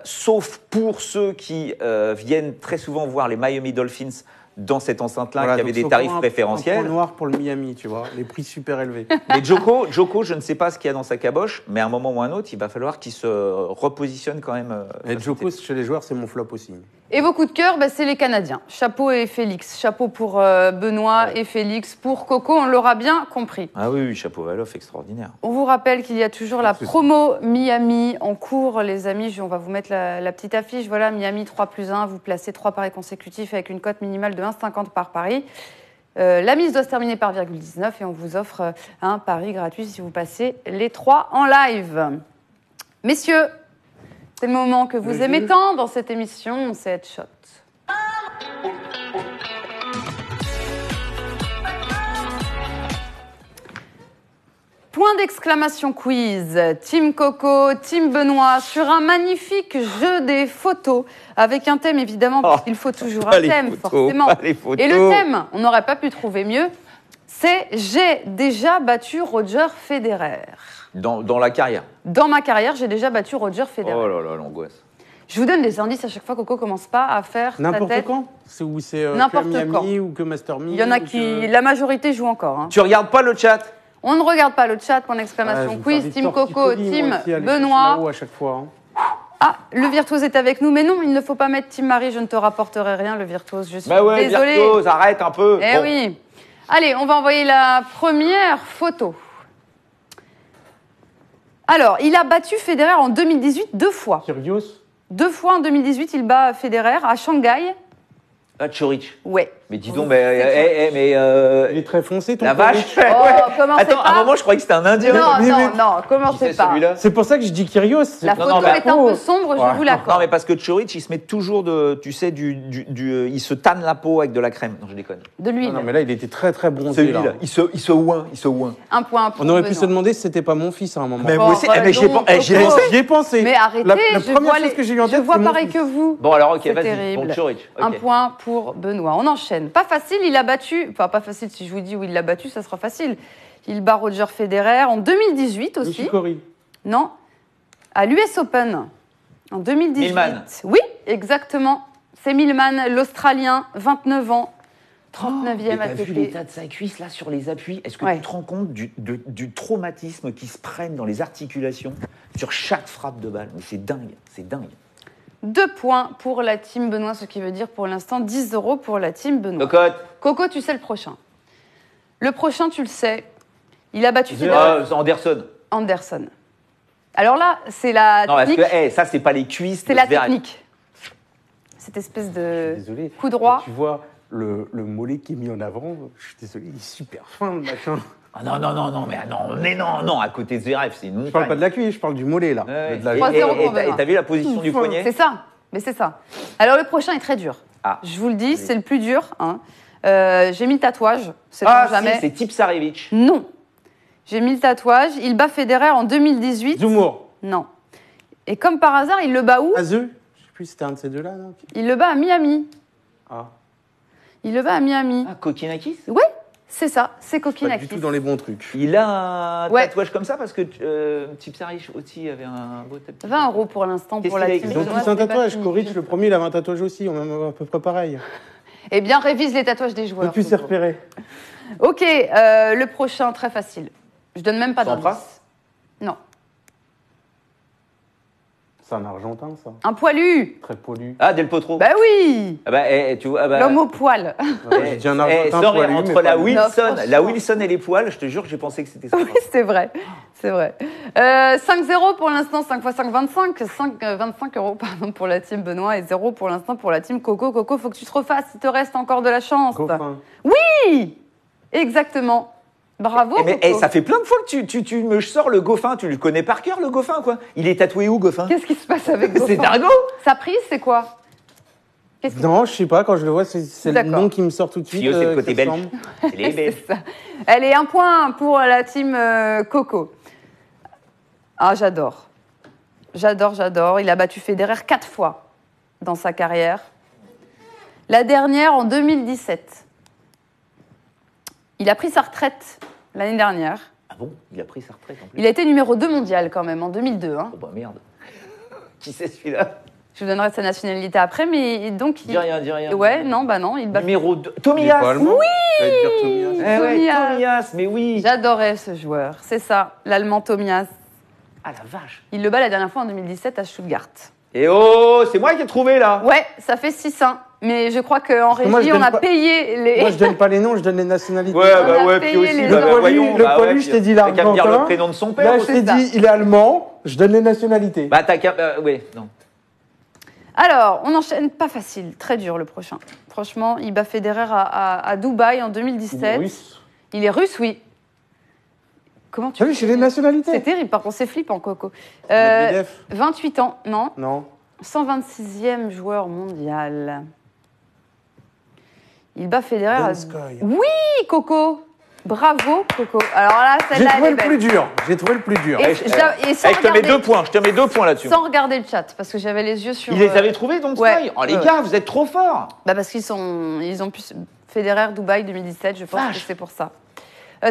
sauf pour ceux qui viennent très souvent voir les Miami Dolphins dans cette enceinte-là, Voilà, qui avait donc des sauf tarifs un préférentiels. point noir pour le Miami, tu vois, les prix super élevés. Mais Djoko, je ne sais pas ce qu'il y a dans sa caboche, mais à un moment ou à un autre, il va falloir qu'il se repositionne quand même. Et Djoko, chez les joueurs, c'est mon flop aussi. Et vos coups de cœur, c'est les Canadiens. Chapeau et Félix. Chapeau pour Benoît et Félix. Pour Coco, on l'aura bien compris. Ah oui, Shapovalov, extraordinaire. On vous rappelle qu'il y a toujours la promo Miami en cours, les amis. On va vous mettre la petite affiche. Voilà, Miami 3+1. Vous placez 3 paris consécutifs avec une cote minimale de 1,50 par pari. La mise doit se terminer par 0,19 et on vous offre un pari gratuit si vous passez les 3 en live. Messieurs, c'est le moment que vous aimez tant dans cette émission, c'est Headshot. Point d'exclamation quiz, Team Coco, Team Benoît, sur un magnifique jeu des photos, avec un thème évidemment, parce qu'il faut toujours un thème, forcément. Et le thème, on n'aurait pas pu trouver mieux, c'est « J'ai déjà battu Roger Federer ». Dans la carrière. Dans ma carrière, j'ai déjà battu Roger Federer. Oh là là, l'angoisse. Je vous donne des indices à chaque fois, Coco commence pas à faire sa N'importe tête. quand c'est N'importe que Miami quand. ou que Master Me. Il y en a qui... La majorité joue encore. Hein. Tu regardes pas le chat? On ne regarde pas le chat, point d'exclamation quiz, Team Coco, Team Benoît. À chaque fois, hein. Ah, le virtuose est avec nous, mais non, il ne faut pas mettre Team Marie, je ne te rapporterai rien, le virtuose, je suis désolée. Virtuose, arrête un peu. Eh oui. Allez, on va envoyer la première photo. Alors, il a battu Federer en 2018 2 fois. Kyrgios. 2 fois en 2018, il bat Federer à Shanghai. Ah, Tchoric. Ouais. Mais dis donc, Il est très foncé, ton la vache. Oh, commencez Attends, pas. à un moment, je croyais que c'était un Indien. Non, commencez Qui c'est pas. celui-là? C'est pour ça que je dis Kyrgios. La photo est un peu sombre, je vous l'accorde. Non, mais parce que Tchoric, il se met toujours il se tanne la peau avec de la crème. Non, je déconne. De l'huile. Non, mais là, il était très très bronzé. Celui-là, Là. il se oint. Un point pour On aurait pu Benoît. se demander si c'était pas mon fils à un moment. Mais Bon, moi aussi, bah, j'y ai donc, pensé. Coco. J'y ai pensé. Mais arrêtez, La je première vois, chose que j'ai eu en tête, je vois c'est mon pareil fils. que vous. Bon, alors, ok, C'est vas-y, terrible. pour Tchoric. Ok. Un point pour Benoît. On enchaîne. Pas facile, il a battu... Enfin, pas facile, si je vous dis où il l'a battu, ça sera facile. Il bat Roger Federer en 2018 aussi. Nishikori. Non, à l'US Open en 2018. Millman. Oui, exactement. C'est Millman, l'Australien, 29 ans, 39e T'as vu ATP. l'état de sa cuisse là sur les appuis? Est-ce que Ouais. tu te rends compte du traumatisme qui se prennent dans les articulations sur chaque frappe de balle? Mais c'est dingue, c'est dingue. 2 points pour la team Benoît, ce qui veut dire pour l'instant 10 € pour la team Benoît. Cocotte. Coco, tu sais le prochain. Le prochain, tu le sais. Il a battu Federer. C'est Anderson. Anderson. Alors là, c'est la Non, parce technique. que ça, c'est pas les cuisses. C'est de la Zverev. technique. Cette espèce de Désolé. coup droit. Tu vois le mollet qui est mis en avant. Je suis désolé, il est super fin le machin. Ah non, à côté de Zverev, c'est une montagne. Je parle pas de la cuisse, je parle du mollet là. Ouais. De la- 3-0 pour Et Benoît. t'as vu la position du poignet? C'est ça. Mais c'est ça. Alors le prochain est très dur. Ah. Je vous le dis, c'est le plus dur. Hein. J'ai mis le tatouage. C'est jamais. Si, c'est Tipsarevic. Non. J'ai mis le tatouage. Il bat Federer en 2018. Zumour. Non. Et comme par hasard, il le bat où? Azeu. Je sais plus si c'était un de ces deux-là, non? Il le bat à Miami. Ah. Il le bat à Miami. Ah, Kokinakis? Oui, c'est ça. C'est Pas Kokinakis. du tout dans les bons trucs. Il a un Ouais. tatouage comme ça parce que Tipsarevic aussi avait un beau tatouage. 20 € pour l'instant Qu'est-ce pour la qu'il a team écrit? Ils ont Benoît, tous un c'est pas tatouage. fini. Koric, le premier, il avait un tatouage aussi, on même à peu près pareil. Eh bien, révise les tatouages des On joueurs. peut s'y Coco. repérer. Ok, le prochain, très facile. Je donne même pas Sampras? d'indice. Non. C'est un Argentin, ça. Un poilu. Très poli. Ah, Del Potro. Bah oui. Ah bah, tu vois, L'homme au poil. J'ai dit un Argentin sorry, poilu, mais entre pas la lui. Wilson, Non, la Wilson et les poils, je te jure que j'ai pensé que c'était ça. Oui, c'est vrai. C'est vrai. 5-0 pour l'instant, 5 x 5, 25. 25 € pardon, pour la team Benoît et 0 pour l'instant pour la team Coco. Coco, faut que tu te refasses. Il te reste encore de la chance. Goffin. Oui, exactement. Bravo. Mais Coco. ça fait plein de fois que tu me sors le Goffin. Tu le connais par cœur, le Goffin, quoi. Il est tatoué où, Goffin? Qu'est-ce qui se passe avec Goffin? C'est dingo. Sa prise, c'est quoi? Qu'est-ce qui- Non, je sais pas, quand je le vois, c'est le D'accord. nom qui me sort tout de suite. Fio, c'est le qui côté belge. ressemble. C'est les belges. C'est ça. Allez, 1 point pour la team Coco. Ah, j'adore. J'adore. Il a battu Federer 4 fois dans sa carrière. La dernière en 2017. Il a pris sa retraite l'année dernière. Ah bon? Il a pris sa retraite en plus. Il a été numéro 2 mondial quand même en 2002. Hein. Oh bah merde. Qui c'est celui-là? Je vous donnerai sa nationalité après, mais donc... Dis rien. Ouais, non, il bat... Numéro 2. Il est Tomias. pas allemand. J'allais dire Tomias. Eh ouais, Tomias. Tomias, mais oui. J'adorais ce joueur. C'est ça, l'Allemand Tomias. Ah la vache. Il le bat la dernière fois en 2017 à Stuttgart. Et oh, c'est moi qui ai trouvé là. Ouais, ça fait 6-1. Mais je crois qu'en Parce que moi, régie, je on donne a pas- payé les... Moi, je donne pas les noms, je donne les nationalités. Ouais, On a bah ouais, payé puis aussi, les bah, autres. voyons. Le bah poilu, ouais, je t'ai dit t'as qu'à me dire l'Argentin. le prénom de son père Là, je aussi. t'ai ça. dit, il est allemand, je donne les nationalités. Bah t'as qu'à... ouais, non. Alors, on enchaîne, pas facile, très dur le prochain. Franchement, il bat Federer à Dubaï en 2017. Russe. Il est russe, oui. Comment tu T'as vu, chez les nationalités. C'est terrible, par contre, c'est flippant, Coco. Medvedev. 28 ans, non. Non. 126e joueur mondial. Il bat Federer. Donskoy. Oui, Coco. Bravo, Coco. Alors là, J'ai celle-là, trouvé elle est le plus belle. dur. J'ai trouvé le plus dur. Et je te mets regarder- 2 points. Je te mets 2 points là-dessus. Sans regarder le chat, parce que j'avais les yeux sur. Ils les avaient trouvés, donc ouais. Oh les gars, vous êtes trop forts. Bah parce qu'ils ont pu Federer Dubaï 2017, je pense que c'est pour ça.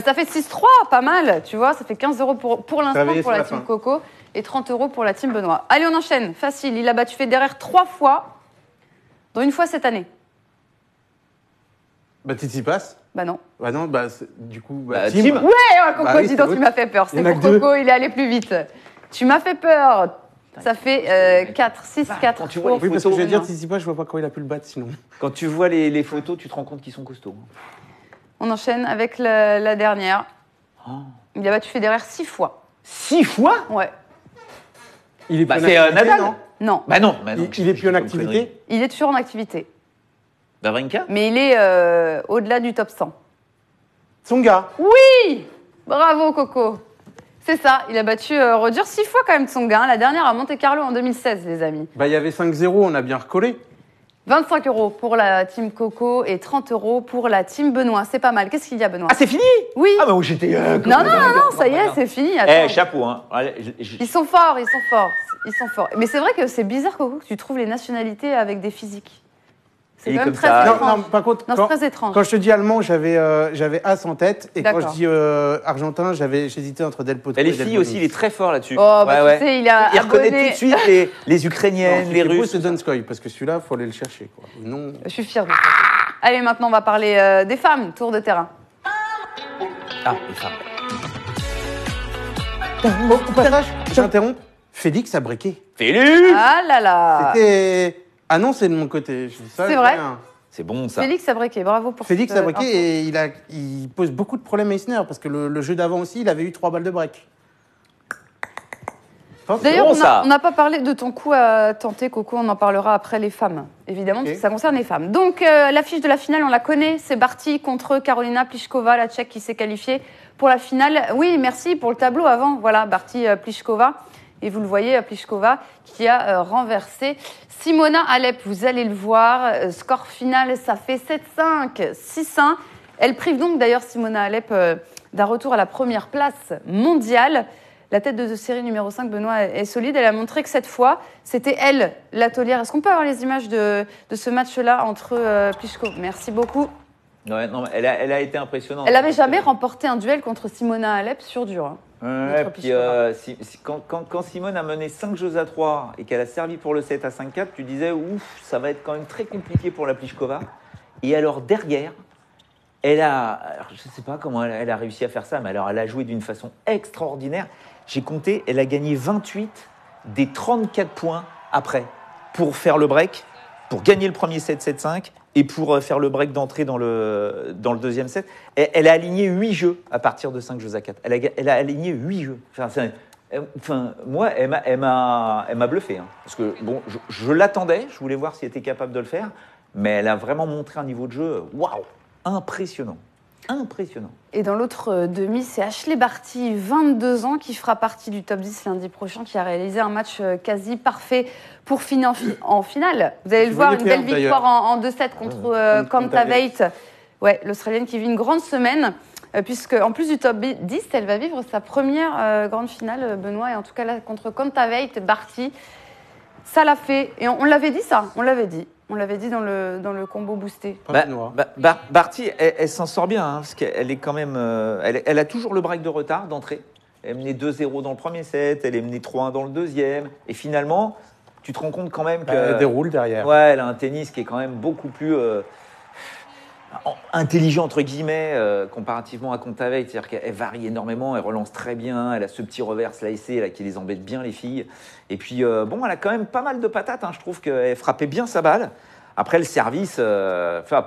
Ça fait 6-3, pas mal, tu vois, ça fait 15 € pour l'instant Travailler pour sur la la team fin. Coco et 30 € pour la team Benoît. Allez, on enchaîne, facile, il a battu Federer 3 fois, dont une fois cette année. Bah, Tsitsipas. Bah non. Bah non, du coup, Bah, Tim. Tim. Ouais, Coco, Bah oui, dis c'est donc, tu l'autre. m'as fait peur. Il y C'est en a pour que deux. Coco, il est allé plus vite. Tu m'as fait peur. Ça fait 4, 6, 4. Quand tu vois les Oui, parce que je vais photos, dire Tsitsipas, je vois pas comment il a pu le battre sinon. Quand tu vois les photos, tu te rends compte qu'ils sont costauds. On enchaîne avec la dernière. Oh. Il a battu Federer 6 fois. 6 fois. Ouais. Il est Bah, plus en c'est activité, Nadal. non Non, Bah non. Il est plus en activité. il est toujours en activité. Wawrinka. Mais il est au-delà du top 100. Tsonga. Oui. Bravo, Coco. C'est ça, il a battu Roger 6 fois quand même Tsonga. La dernière à Monte-Carlo en 2016, les amis. Bah, il y avait 5-0, on a bien recollé. 25 € pour la team Coco et 30 € pour la team Benoît. C'est pas mal. Qu'est-ce qu'il y a, Benoît? Ah, c'est fini. Oui. Ah, mais où j'étais. Non, ça y est, c'est fini. Attends. Chapeau, hein. Allez, Ils sont forts, ils sont forts. Ils sont forts. Mais c'est vrai que c'est bizarre, Coco, que tu trouves les nationalités avec des physiques. C'est Et quand même comme très ça. étrange. Non, par contre, Non, c'est très étrange. quand je te dis allemand, j'avais As en tête. Et quand je D'accord. dis argentin, j'hésitais entre Del Potro Mais les et Del filles aussi, il est très fort là-dessus. Oh, bah, tu sais, il a Il reconnaît abonné- tout de suite les Ukrainiennes, les Russes. C'est Donskoy, parce que celui-là, il faut aller le chercher. Quoi. Non. Je suis fière de toi. Allez, maintenant, on va parler des femmes, tour de terrain. Ah, les femmes. Au passage, j'interromps. Félix a breaké. Félix. Ah là là. C'était annoncé de mon côté. Je dis ça, C'est je vrai dis rien. C'est bon ça. Félix a breaké, bravo pour Félix cette, a breaké info. et il pose beaucoup de problèmes à Isner parce que le jeu d'avant aussi, il avait eu 3 balles de break. D'ailleurs, bon, ça. on n'a pas parlé de ton coup à tenter, Coco, on en parlera après les femmes, évidemment, parce que ça concerne les femmes. Donc, l'affiche de la finale, on la connaît, c'est Barty contre Karolina Pliskova, la Tchèque qui s'est qualifiée pour la finale. Oui, merci pour le tableau avant, voilà, Barty Pliskova. Et vous le voyez, Pliskova qui a renversé Simona Halep, vous allez le voir, score final, ça fait 7-5, 6-1. Elle prive donc d'ailleurs Simona Halep d'un retour à la première place mondiale. La tête de série numéro 5, Benoît, est solide. Elle a montré que cette fois, c'était elle, la taulière. Est-ce qu'on peut avoir les images de ce match-là entre Pliskova? Merci beaucoup. Ouais, non, elle a été impressionnante. Elle n'avait jamais remporté un duel contre Simona Halep sur dur. Hein. Ouais, puis, quand Simone a mené 5 jeux à 3 et qu'elle a servi pour le 7 à 5-4, tu disais, ouf, ça va être quand même très compliqué pour la Pliskova. Et alors, derrière, alors, je ne sais pas comment elle a réussi à faire ça, mais alors elle a joué d'une façon extraordinaire. J'ai compté, elle a gagné 28 des 34 points après pour faire le break, pour gagner le premier set 7-5 et pour faire le break d'entrée dans le deuxième set. Elle a aligné 8 jeux à partir de 5 jeux à 4. Elle a aligné 8 jeux. Moi, elle m'a bluffé. Hein, parce que bon, je l'attendais, je voulais voir si elle était capable de le faire, mais elle a vraiment montré un niveau de jeu, waouh, impressionnant. Impressionnant. Et dans l'autre demi, c'est Ashley Barty, 22 ans, qui fera partie du top 10 lundi prochain, qui a réalisé un match quasi parfait pour finir en finale. Vous allez le voir, une belle victoire en 2-7 contre Kontaveit. Ouais, l'Australienne qui vit une grande semaine, puisque en plus du top 10, elle va vivre sa première grande finale, Benoît, et en tout cas là, contre Kontaveit, Barty. Ça l'a fait, et on l'avait dit ça, on l'avait dit. On l'avait dit dans le combo boosté. Barty, elle s'en sort bien, hein, parce qu'elle est quand même. Elle a toujours le break de retard d'entrée. Elle est menée 2-0 dans le premier set, elle est menée 3-1 dans le deuxième. Et finalement, tu te rends compte quand même qu'elle déroule derrière. Ouais, elle a un tennis qui est quand même beaucoup plus intelligent, entre guillemets, comparativement à Kontaveit. C'est-à-dire qu'elle varie énormément, elle relance très bien, elle a ce petit revers slicé là, qui les embête bien, les filles. Et puis, bon, elle a quand même pas mal de patates. Hein. Je trouve qu'elle frappait bien sa balle. Après, le service,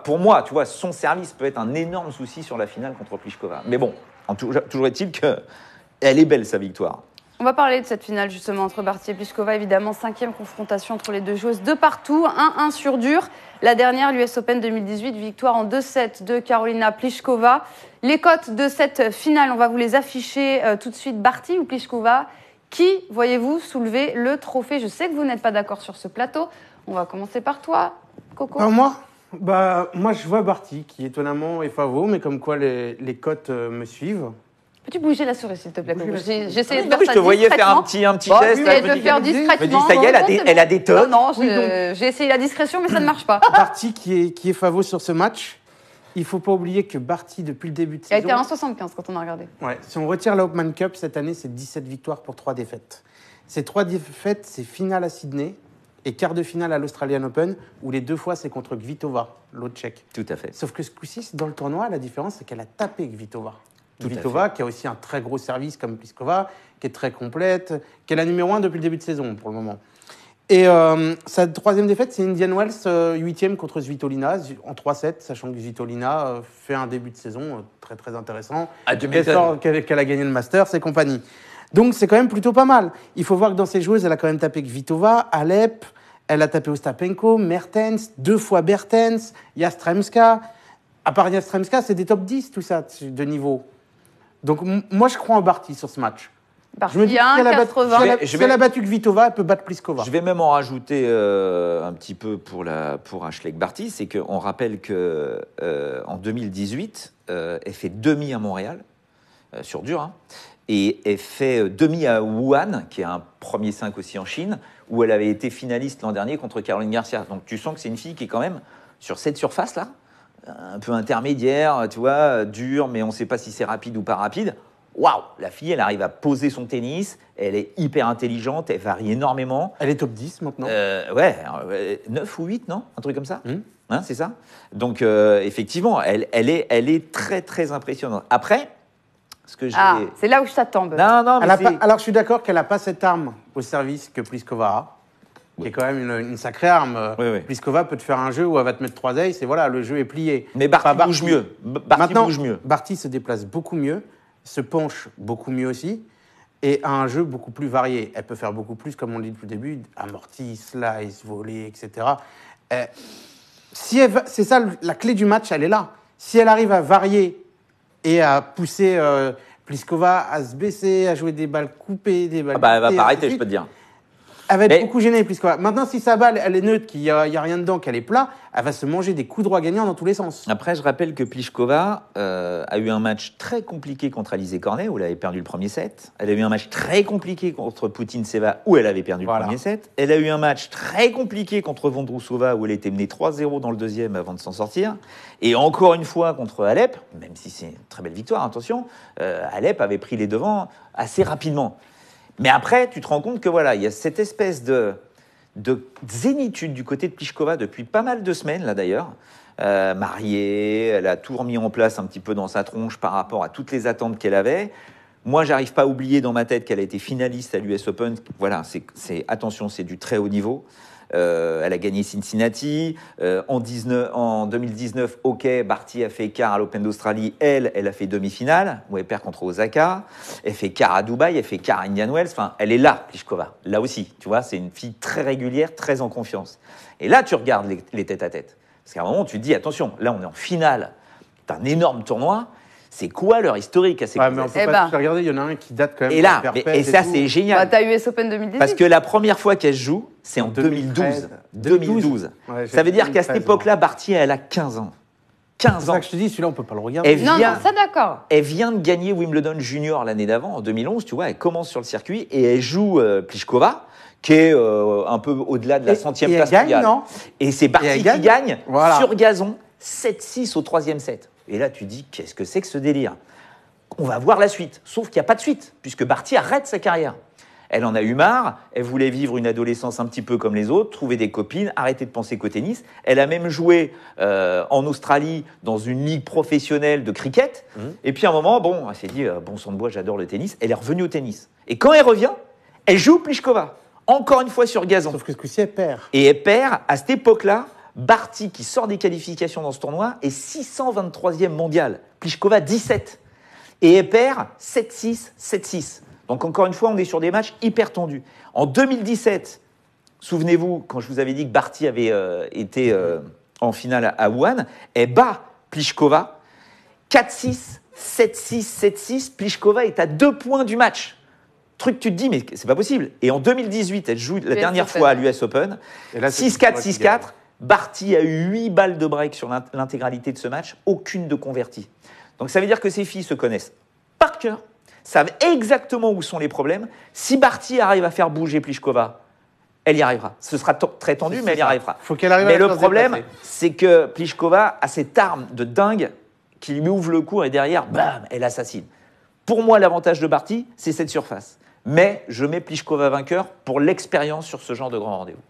pour moi, tu vois, son service peut être un énorme souci sur la finale contre Pliskova. Mais bon, toujours est-il qu'elle est belle, sa victoire. On va parler de cette finale justement entre Barty et Pliskova. Évidemment, 5e confrontation entre les deux joueuses de partout. 1-1 sur dur. La dernière, l'US Open 2018, victoire en 2-7 de Karolina Pliskova. Les cotes de cette finale, on va vous les afficher tout de suite. Barty ou Pliskova? Qui, voyez-vous, soulever le trophée? Je sais que vous n'êtes pas d'accord sur ce plateau. On va commencer par toi, Coco. Moi, je vois Barty, qui étonnamment est favori, mais comme quoi les cotes me suivent. Peux-tu bouger la souris, s'il te plaît? J'essayais de faire ça je te voyais faire un petit geste. J'essayais de le faire discrètement. Je me dis, ça y est, elle a des tocs. Non, j'ai essayé la discrétion, mais ça ne marche pas. Barty qui est favori sur ce match. Il ne faut pas oublier que Barty, depuis le début de saison... Il a été à 1,75 quand on a regardé. Ouais, si on retire la Hopman Cup, cette année, c'est 17 victoires pour 3 défaites. Ces 3 défaites, c'est finale à Sydney et quart de finale à l'Australian Open, où les 2 fois, c'est contre Kvitova, l'autre tchèque. Tout à fait. Sauf que ce coup-ci, dans le tournoi, la différence, c'est qu'elle a tapé Kvitova. Tout Kvitova, qui a aussi un très gros service comme Pliskova, qui est très complète, qui est la numéro 1 depuis le début de saison, pour le moment. Et sa 3e défaite, c'est Indian Wells, 8e contre Svitolina, en 3-7, sachant que Svitolina fait un début de saison très très intéressant. Qu'elle a gagné le Masters et compagnie. Donc c'est quand même plutôt pas mal. Il faut voir que dans ses joueuses, elle a quand même tapé Kvitova, Alep, elle a tapé Ostapenko, Mertens, 2 fois Bertens, Yastremska. À part Yastremska, c'est des top 10 tout ça de niveau. Donc moi je crois en Barty sur ce match. Je me dis, si elle a battu Kvitova, elle peut battre Pliskova. Je vais même en rajouter un petit peu pour Ashleigh Barty, c'est qu'on rappelle qu'en 2018, elle fait demi à Montréal, sur dur, hein, et elle fait demi à Wuhan, qui est un premier 5 aussi en Chine, où elle avait été finaliste l'an dernier contre Caroline Garcia. Donc tu sens que c'est une fille qui est quand même, sur cette surface-là, un peu intermédiaire, tu vois, dure, mais on ne sait pas si c'est rapide ou pas rapide. Waouh, la fille, elle arrive à poser son tennis, elle est hyper intelligente, elle varie énormément. Elle est top 10 maintenant. 9 ou 8, non? Un truc comme ça hein, c'est ça? Donc, effectivement, elle est très, très impressionnante. Après, ce que j'ai... c'est là où je t'attends. Non, mais alors, je suis d'accord qu'elle n'a pas cette arme au service que Pliskova a, qui est quand même une sacrée arme. Oui. Pliskova peut te faire un jeu où elle va te mettre 3 aces et voilà, le jeu est plié. Mais Barty bouge mieux. Barty se déplace beaucoup mieux, se penche beaucoup mieux aussi, et a un jeu beaucoup plus varié. Elle peut faire beaucoup plus, comme on le dit depuis le début, amorti, slice, volley, etc. C'est ça, la clé du match, elle est là. Si elle arrive à varier et à pousser Pliskova à se baisser, à jouer des balles coupées, des balles... elle va pas arrêter, je peux te dire. Elle va être beaucoup gênée, Pliskova. Maintenant, si sa balle, elle est neutre, qu'il n'y a rien dedans, qu'elle est plat, elle va se manger des coups droits gagnants dans tous les sens. Après, je rappelle que Pliskova a eu un match très compliqué contre Alizé Cornet, où elle avait perdu le premier set. Elle a eu un match très compliqué contre Putintseva, où elle avait perdu le premier set. Elle a eu un match très compliqué contre Vondrousova, où elle était menée 3-0 dans le deuxième avant de s'en sortir. Et encore une fois contre Alep, même si c'est une très belle victoire, attention, Alep avait pris les devants assez rapidement. Mais après, tu te rends compte que voilà, il y a cette espèce de zénitude du côté de Pliskova depuis pas mal de semaines, là d'ailleurs. Mariée, elle a tout remis en place un petit peu dans sa tronche par rapport à toutes les attentes qu'elle avait. Moi, j'arrive pas à oublier dans ma tête qu'elle a été finaliste à l'US Open. Voilà, attention, c'est du très haut niveau. Elle a gagné Cincinnati. En 2019, Barty a fait quart à l'Open d'Australie. Elle a fait demi-finale, où elle perd contre Osaka. Elle fait quart à Dubaï, elle fait quart à Indian Wells. Enfin, elle est là, Pliskova. Là aussi, tu vois, c'est une fille très régulière, très en confiance. Et là, tu regardes les tête-à-tête. Parce qu'à un moment, tu te dis, attention, là, on est en finale d'un énorme tournoi. C'est quoi leur historique à ces mais on peut pas regarder, il y en a un qui date quand même. Et là, et ça, c'est génial. T'as US Open 2018. Parce que la première fois qu'elle se joue, c'est en 2012. 2012. Ouais, ça veut dire qu'à cette époque-là, Barty, elle a 15 ans. 15 ans. C'est ça que je te dis, celui-là, on peut pas le regarder. Non, ça d'accord. Elle vient de gagner Wimbledon Junior l'année d'avant, en 2011, tu vois, elle commence sur le circuit et elle joue Pliskova, qui est un peu au-delà de la 100e place mondiale. Et c'est Barty qui gagne sur gazon, 7-6 au 3e set. Et là, tu dis, qu'est-ce que c'est que ce délire? On va voir la suite. Sauf qu'il n'y a pas de suite, puisque Barty arrête sa carrière. Elle en a eu marre, elle voulait vivre une adolescence un petit peu comme les autres, trouver des copines, arrêter de penser qu'au tennis. Elle a même joué en Australie dans une ligue professionnelle de cricket. Et puis à un moment, elle s'est dit, bon sang de bois, j'adore le tennis. Elle est revenue au tennis. Et quand elle revient, elle joue Pliskova. Encore une fois sur gazon. Sauf que ce coup-ci, elle perd. Et elle perd, à cette époque-là, Barty, qui sort des qualifications dans ce tournoi, est 623e mondial. Pliskova, 17. Et elle perd 7-6, 7-6. Donc encore une fois, on est sur des matchs hyper tendus. En 2017, souvenez-vous, quand je vous avais dit que Barty avait été en finale à Wuhan, elle bat Pliskova 4-6, 7-6, 7-6. Pliskova est à 2 points du match. Truc, tu te dis, mais c'est pas possible. Et en 2018, elle joue la dernière fois à l'US Open. 6-4, 6-4. Barty a eu 8 balles de break sur l'intégralité de ce match, aucune de convertie. Donc ça veut dire que ces filles se connaissent par cœur, savent exactement où sont les problèmes. Si Barty arrive à faire bouger Pliskova, elle y arrivera. Ce sera très tendu, mais elle y arrivera. Faut qu'elle arrive mais le problème, c'est que Pliskova a cette arme de dingue qui lui ouvre le cours et derrière, bam, elle assassine. Pour moi, l'avantage de Barty, c'est cette surface. Mais je mets Pliskova vainqueur pour l'expérience sur ce genre de grand rendez-vous.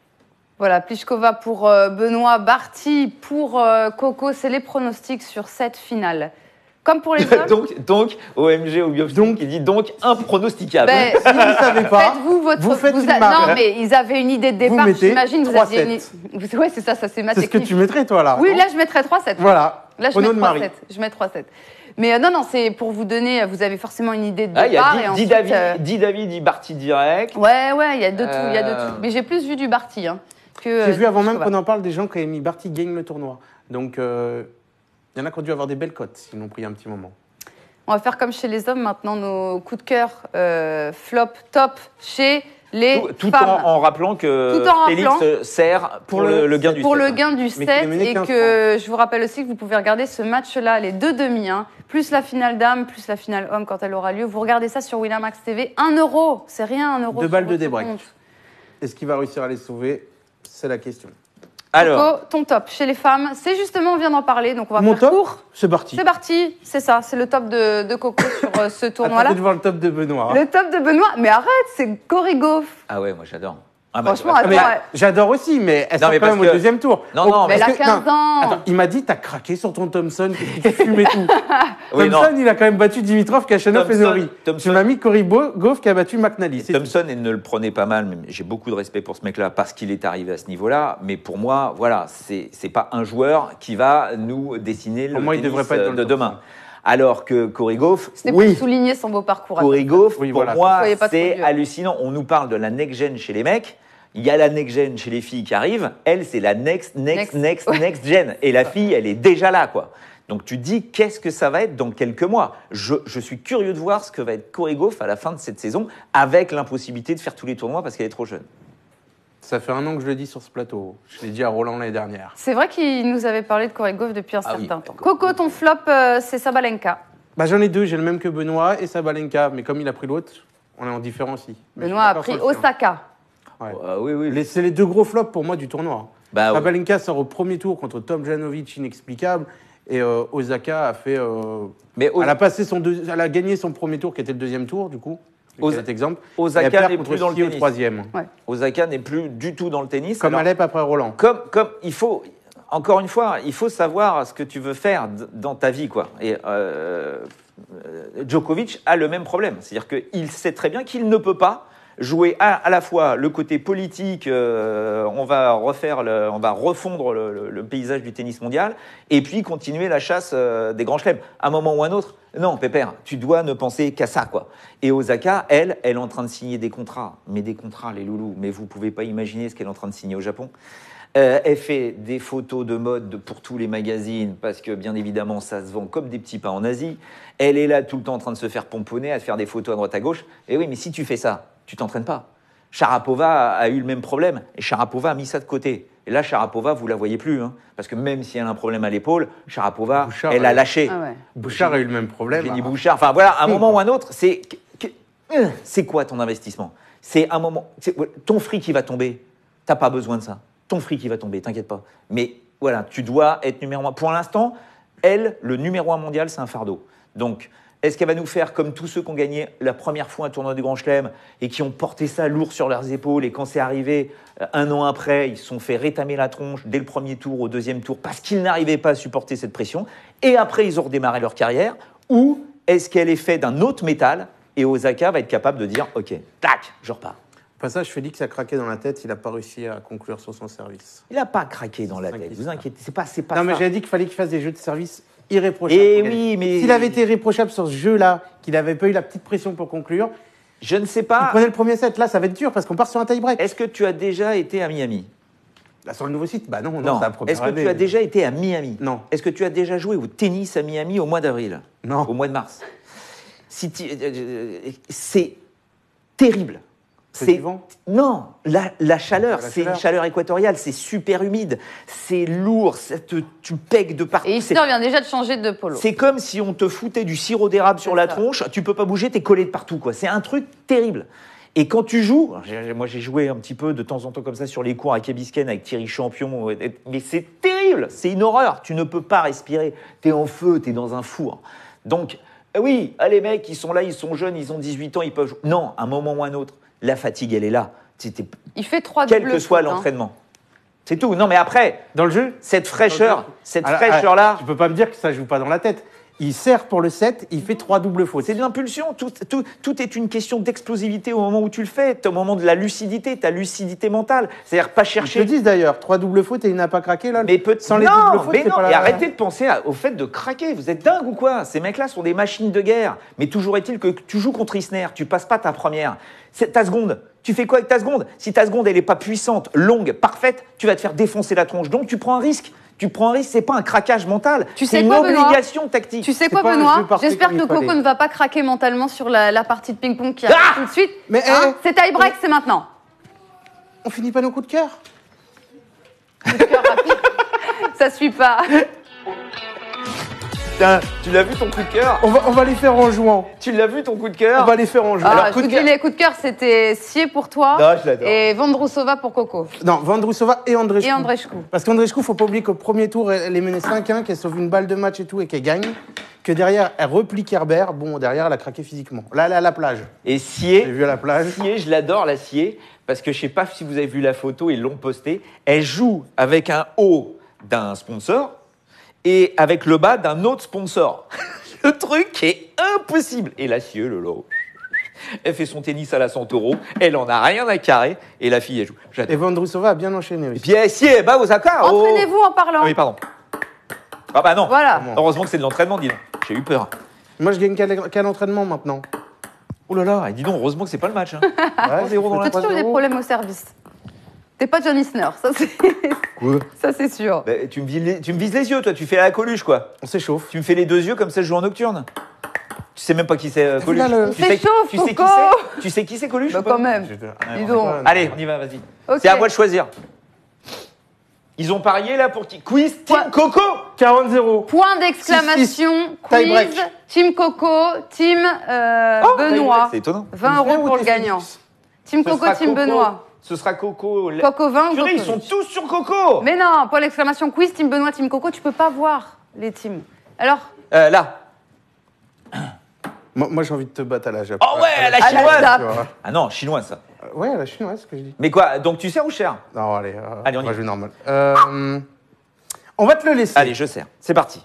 Voilà, Pliskova pour Benoît, Barty pour Coco, c'est les pronostics sur cette finale. Comme pour les hommes. donc OMG ou Biofton qui dit donc impronosticable. Ben, si vous ne savez pas, faites-vous votre. Vous faites une non, mais ils avaient une idée de départ. J'imagine vous aviez une. Ouais, c'est ça, c'est ma technique. C'est ce que tu mettrais toi là. Oui, non là je mettrais 3-7. Voilà. Là je mets 3-7. Je mets 3-7. Mais non, c'est pour vous donner. Vous avez forcément une idée de départ. Dit David, dit Barty direct. Ouais, il y a de tout, Mais j'ai plus vu du Barty. J'ai vu avant même qu'on en parle des gens qui avaient mis Barty gagne le tournoi. Donc il y en a qui ont dû avoir des belles cotes s'ils l'ont pris un petit moment. On va faire comme chez les hommes maintenant, nos coups de cœur flop, top chez les tout femmes. En rappelant que Félix sert pour le gain du 7. Pour le gain du 7 et que je vous rappelle aussi que vous pouvez regarder ce match-là, les 2 demi, plus la finale dame, plus la finale homme quand elle aura lieu. Vous regardez ça sur Winamax TV. 1 €, c'est rien, 1 €. 2 balles de débreak. Est-ce qu'il va réussir à les sauver? C'est la question. Alors, Coco, ton top chez les femmes, c'est justement, on vient d'en parler, donc on va Mon faire top, court. c'est Barty. C'est Barty, c'est ça, c'est le top de Coco sur ce tournoi-là. Attendez de voir le top de Benoît. Le top de Benoît, mais arrête, c'est Corey Goff. Ah ouais, moi j'adore. Franchement, j'adore aussi, mais elle sort quand même au deuxième tour. Non, mais elle a 15 ans. Attends, il m'a dit, t'as craqué sur ton Thompson, que tu fumes et tout. Thompson, il a quand même battu Dimitrov, Kachanov et Norrie. Tu m'as mis Corey Goff qui a battu McNally. Thompson, et ne le prenez pas mal, mais j'ai beaucoup de respect pour ce mec-là parce qu'il est arrivé à ce niveau-là. Mais pour moi, voilà, c'est pas un joueur qui va nous dessiner le tennis devrait pas être dans de demain. Alors que Corey Goff, c'était pour souligner son beau parcours. Corey Goff, pour moi, c'est hallucinant. On nous parle de la next-gen chez les mecs. Il y a la next-gen chez les filles qui arrive. Elle, c'est la next-gen. Et la fille, elle est déjà là, quoi. Donc tu te dis, qu'est-ce que ça va être dans quelques mois ? Je suis curieux de voir ce que va être Corey Goff à la fin de cette saison, avec l'impossibilité de faire tous les tournois parce qu'elle est trop jeune. Ça fait 1 an que je le dis sur ce plateau. Je l'ai dit à Roland l'année dernière. C'est vrai qu'il nous avait parlé de Corey Goff depuis un certain temps. Coco, ton flop, c'est Sabalenka. J'en ai 2, j'ai le même que Benoît et Sabalenka. Mais comme il a pris l'autre, on est en différence aussi. Benoît a pris Osaka. Ouais. Oui. C'est les 2 gros flops pour moi du tournoi. Sabalenka sort au premier tour contre Tomljanovic, inexplicable. Et Osaka a fait. Elle a passé elle a gagné son premier tour, qui était le deuxième tour, du coup. Cet exemple. Osaka n'est plus dans le tennis. Au troisième. Ouais. Osaka n'est plus du tout dans le tennis. Comme Alep après Roland. Comme il faut. Encore une fois, il faut savoir ce que tu veux faire dans ta vie, quoi. Et Djokovic a le même problème, c'est-à-dire qu'il sait très bien qu'il ne peut pas jouer à la fois le côté politique, on va refondre le paysage du tennis mondial, et puis continuer la chasse des grands chelems. À un moment ou à un autre, non, Pépère, tu dois ne penser qu'à ça, quoi. Et Osaka, elle est en train de signer des contrats, mais des contrats, les loulous, mais vous pouvez pas imaginer ce qu'elle est en train de signer au Japon. Elle fait des photos de mode pour tous les magazines parce que, bien évidemment, ça se vend comme des petits pains en Asie. Elle est là tout le temps en train de se faire pomponner, à faire des photos à droite à gauche. Et oui, mais si tu fais ça, tu t'entraînes pas. Sharapova a eu le même problème et Sharapova a mis ça de côté. Et là, Sharapova, vous la voyez plus, parce que même si elle a un problème à l'épaule, Sharapova, elle a lâché. Ah ouais. Bouchard a eu le même problème. Jenny Bouchard. Enfin voilà, à un moment ou un autre, c'est quoi ton investissement ? C'est un moment. Ton fric qui va tomber. T'as pas besoin de ça. Ton fric qui va tomber, t'inquiète pas. Mais voilà, tu dois être numéro 1. Pour l'instant, elle, le numéro 1 mondial, c'est un fardeau. Donc, est-ce qu'elle va nous faire comme tous ceux qui ont gagné la première fois un tournoi du Grand Chelem et qui ont porté ça lourd sur leurs épaules et quand c'est arrivé 1 an après, ils se sont fait rétamer la tronche dès le premier tour au deuxième tour parce qu'ils n'arrivaient pas à supporter cette pression et après ils ont redémarré leur carrière, ou est-ce qu'elle est faite d'un autre métal et Osaka va être capable de dire ok, tac, je repars. Passage, Félix a craqué dans la tête, il n'a pas réussi à conclure sur son service. Il n'a pas craqué dans la tête, vous inquiétez, c'est pas non, ça. Mais j'avais dit qu'il fallait qu'il fasse des jeux de service irréprochables. Et oui, mais s'il avait été irréprochable sur ce jeu-là, qu'il n'avait pas eu la petite pression pour conclure, Je ne sais pas. Vous prenez le premier set, là, ça va être dur parce qu'on part sur un tie-break. Est-ce que tu as déjà été à Miami? Là, sur le nouveau site, bah non, Non. c'est la première Est-ce que année. tu as déjà été à Miami? Non. Est-ce que tu as déjà joué au tennis à Miami au mois d'avril? Non. Au mois de mars? C'est terrible. C'est du vent? Non, la chaleur, La c'est une chaleur. chaleur équatoriale, c'est super humide, c'est lourd, tu pegues de partout. Et Isner vient déjà de changer de polo. C'est comme si on te foutait du sirop d'érable sur la ça. tronche, tu peux pas bouger, t'es collé de partout, quoi. C'est un truc terrible. Et quand tu joues, moi j'ai joué un petit peu de temps en temps comme ça sur les cours à Key Biscayne avec Thierry Champion, mais c'est terrible, c'est une horreur, tu ne peux pas respirer, t'es en feu, t'es dans un four. Donc, oui, les mecs, ils sont là, ils sont jeunes, ils ont 18 ans, ils peuvent jouer. Non, à un moment ou à un autre, la fatigue, elle est là. Il fait 3 Quel doubles que soit fautes, hein. l'entraînement. C'est tout. Non, mais après, Dans le jeu cette fraîcheur, là, Tu peux pas me dire que ça joue pas dans la tête. Il sert pour le set, il fait 3 doubles fautes. c'est de l'impulsion. Tout est une question d'explosivité au moment où tu le fais, au moment de la lucidité, ta lucidité mentale. C'est-à-dire pas Ils te chercher. disent d'ailleurs, 3 doubles fautes et il n'a pas craqué là. Mais sans les non, doubles fautes, mais c'est non. pas la- Et arrêtez de penser au fait de craquer. Vous êtes dingues ou quoi? Ces mecs-là sont des machines de guerre. Mais toujours est-il que tu joues contre Isner, tu passes pas ta première. C'est ta seconde. Tu fais quoi avec ta seconde? Si ta seconde, elle est pas puissante, longue, parfaite, tu vas te faire défoncer la tronche. Donc tu prends un risque. Tu prends un risque, c'est pas un craquage mental. Tu c'est sais une quoi, Benoît obligation tactique. Tu sais C'est quoi, pas un Benoît jeu parfait J'espère comme que il fallait. Coco ne va pas craquer mentalement sur la partie de ping-pong qui Ah arrive tout de suite. Mais, Hein c'est tie-break, c'est maintenant. On finit pas nos coups de cœur. Ça suit pas. Putain, tu l'as vu ton coup de cœur? On va les faire en jouant. Tu l'as vu ton coup de cœur? On va les faire en jouant. Ah, coup je de vous dis, cœur. les coups de cœur, c'était Sier pour toi Non, je l'adore. et Vondrousova pour Coco. Non, Vondrousova et Andreescu. Et Andreescu. Parce qu'Andreescu, faut pas oublier qu'au premier tour, elle est menée 5-1, qu'elle sauve une balle de match et tout, et qu'elle gagne. Que derrière, elle replie Kerber. Bon, derrière, elle a craqué physiquement. Là, elle est à la plage. Et J'ai Sier, vu à la plage. Sier, je l'adore, la Sier, parce que je sais pas si vous avez vu la photo, ils l'ont postée. Elle joue avec un haut d'un sponsor et avec le bas d'un autre sponsor. Le truc est impossible. Et la Sier, Lolo, elle fait son tennis à la Santoro, elle en a rien à carrer, et la fille, elle joue. Et J'adore. Vondrousova a bien enchaîné Et aussi. puis, Sier, bah, aux accords. Entraînez-vous en parlant. Ah oui, pardon. Ah bah non. Voilà. Heureusement que c'est de l'entraînement, dis donc. J'ai eu peur. Moi, je gagne qu'à l'entraînement maintenant. Oh là là, et dis donc, heureusement que c'est pas le match. Hein. Ouais, 3-0 dans la T'as toujours eu des problèmes au service. T'es pas John Isner, ça c'est Quoi ça c'est sûr. Bah, tu me vises les yeux, toi, tu fais la Coluche, quoi. On s'échauffe. Tu me fais les deux yeux comme ça, je joue en nocturne. Tu sais même pas qui c'est Coluche. là, le- Tu sais S'échauffe, tu sais qui Coco. c'est Tu sais qui c'est Coluche Bah ou pas quand même. Dis donc. Allez, on y va, vas-y. Ok. C'est à moi de choisir. Ils ont parié là pour qui? Quiz Team Quoi Coco. 40-0. Point d'exclamation, Tie quiz, break. Team Coco, Team Oh, Benoît. c'est étonnant. 20 euros pour le gagnant. Team Ce Coco, sera Team Coco. Benoît. Ce sera Coco. Coco 20 ou Purée, ils Coco sont tous sur Coco. Mais non, point d'exclamation, quiz, Team Benoît, Team Coco, tu peux pas voir les teams. Alors, Là. Moi, j'ai envie de te battre à la Japon. Oh ouais, la à la chinoise. zappe. Tu Ah non, chinois ça. vois. Ouais, la chinoise, ce que je dis. Mais quoi? Donc tu sers ou cher? Non, allez, Allez, on y va va. jouer normal. On va te le laisser. Allez, je sers. C'est parti.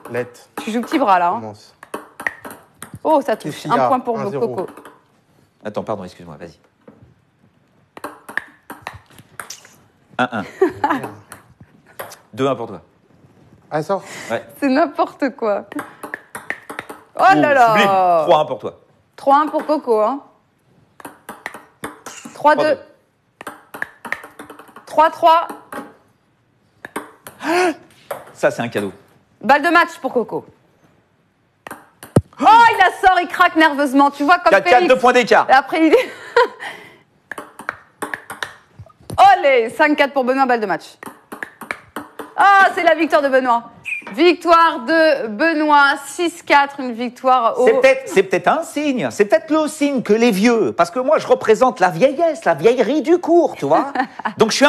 Let, tu joues petit bras là. Hein. commence. Oh, ça touche. Sophia, Un point pour 1-0. Coco. Attends, pardon, excuse-moi, vas-y. 1-1. 2-1 pour toi. Ah, sort. C'est n'importe quoi. Oh là Sublime. là 3-1 pour toi. 3-1 pour Coco. Hein. 3-2. 3-3. Ça, c'est un cadeau. Balle de match pour Coco. Oh, il la sort, il craque nerveusement. Tu vois, comme 4-4, Félix. 2 points d'écart. Après, il... Allez, 5-4 pour Benoît, balle de match. Ah, c'est la victoire de Benoît. Victoire de Benoît, 6-4, une victoire au... C'est peut-être un signe. C'est peut-être le signe que les vieux. Parce que moi, je représente la vieillesse, la vieillerie du cours, tu vois. Donc, je suis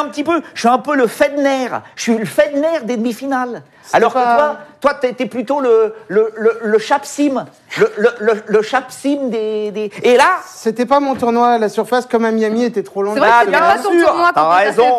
un peu le Federer. Je suis le Federer des demi-finales. Alors pas- que toi, t'es plutôt le Chapsim. Le Chapsim des... Et là, C'était pas mon tournoi à la surface, comme à Miami était trop long. C'est vrai Ah, que c'est bien pas ton sûr, tournoi, t'as Coco, ça raison,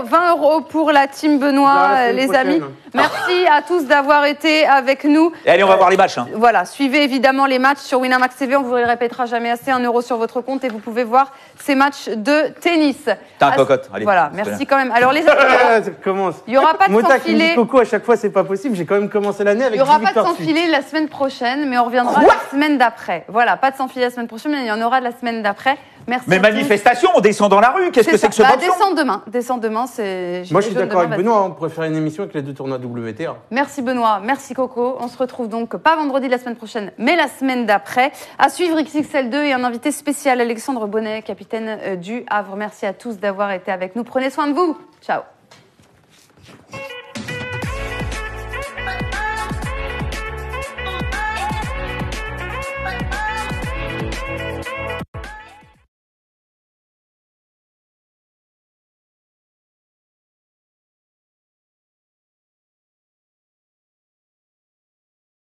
fait 20 euros pour la team Benoît, Bah, la semaine les prochaine. amis. Merci à tous d'avoir été avec nous. et allez, on va voir les matchs. Hein. Voilà, suivez évidemment les matchs sur Winamax TV, on vous le répétera jamais assez, 1 euro sur votre compte et vous pouvez voir ces matchs de tennis. T'as un cocotte, allez. Voilà, c'est merci bien. quand même. Alors les amis, Ça commence. il n'y aura pas de Mota sans qui me dit filet. Coco à chaque fois, fois, c'est pas possible. J'ai quand même commencé l'année avec 10 victoires. Il n'y aura pas de sans sans-filet la semaine prochaine, mais on reviendra la semaine d'après. Voilà, pas de sans-filet la semaine prochaine, mais il y en aura la semaine d'après. Merci. Mais manifestation, on descend dans la rue. Qu'est-ce que c'est que ce boxon ? Descends demain, c'est. Moi, je suis d'accord avec Benoît. On pourrait faire une émission avec les 2 tournois WTA. Merci Benoît, merci Coco. On se retrouve donc pas vendredi la semaine prochaine, mais la semaine d'après. À suivre XXL2 et un invité spécial, Alexandre Bonnet, capitaine du Havre. Merci à tous d'avoir été avec nous. Prenez soin de vous. Ciao.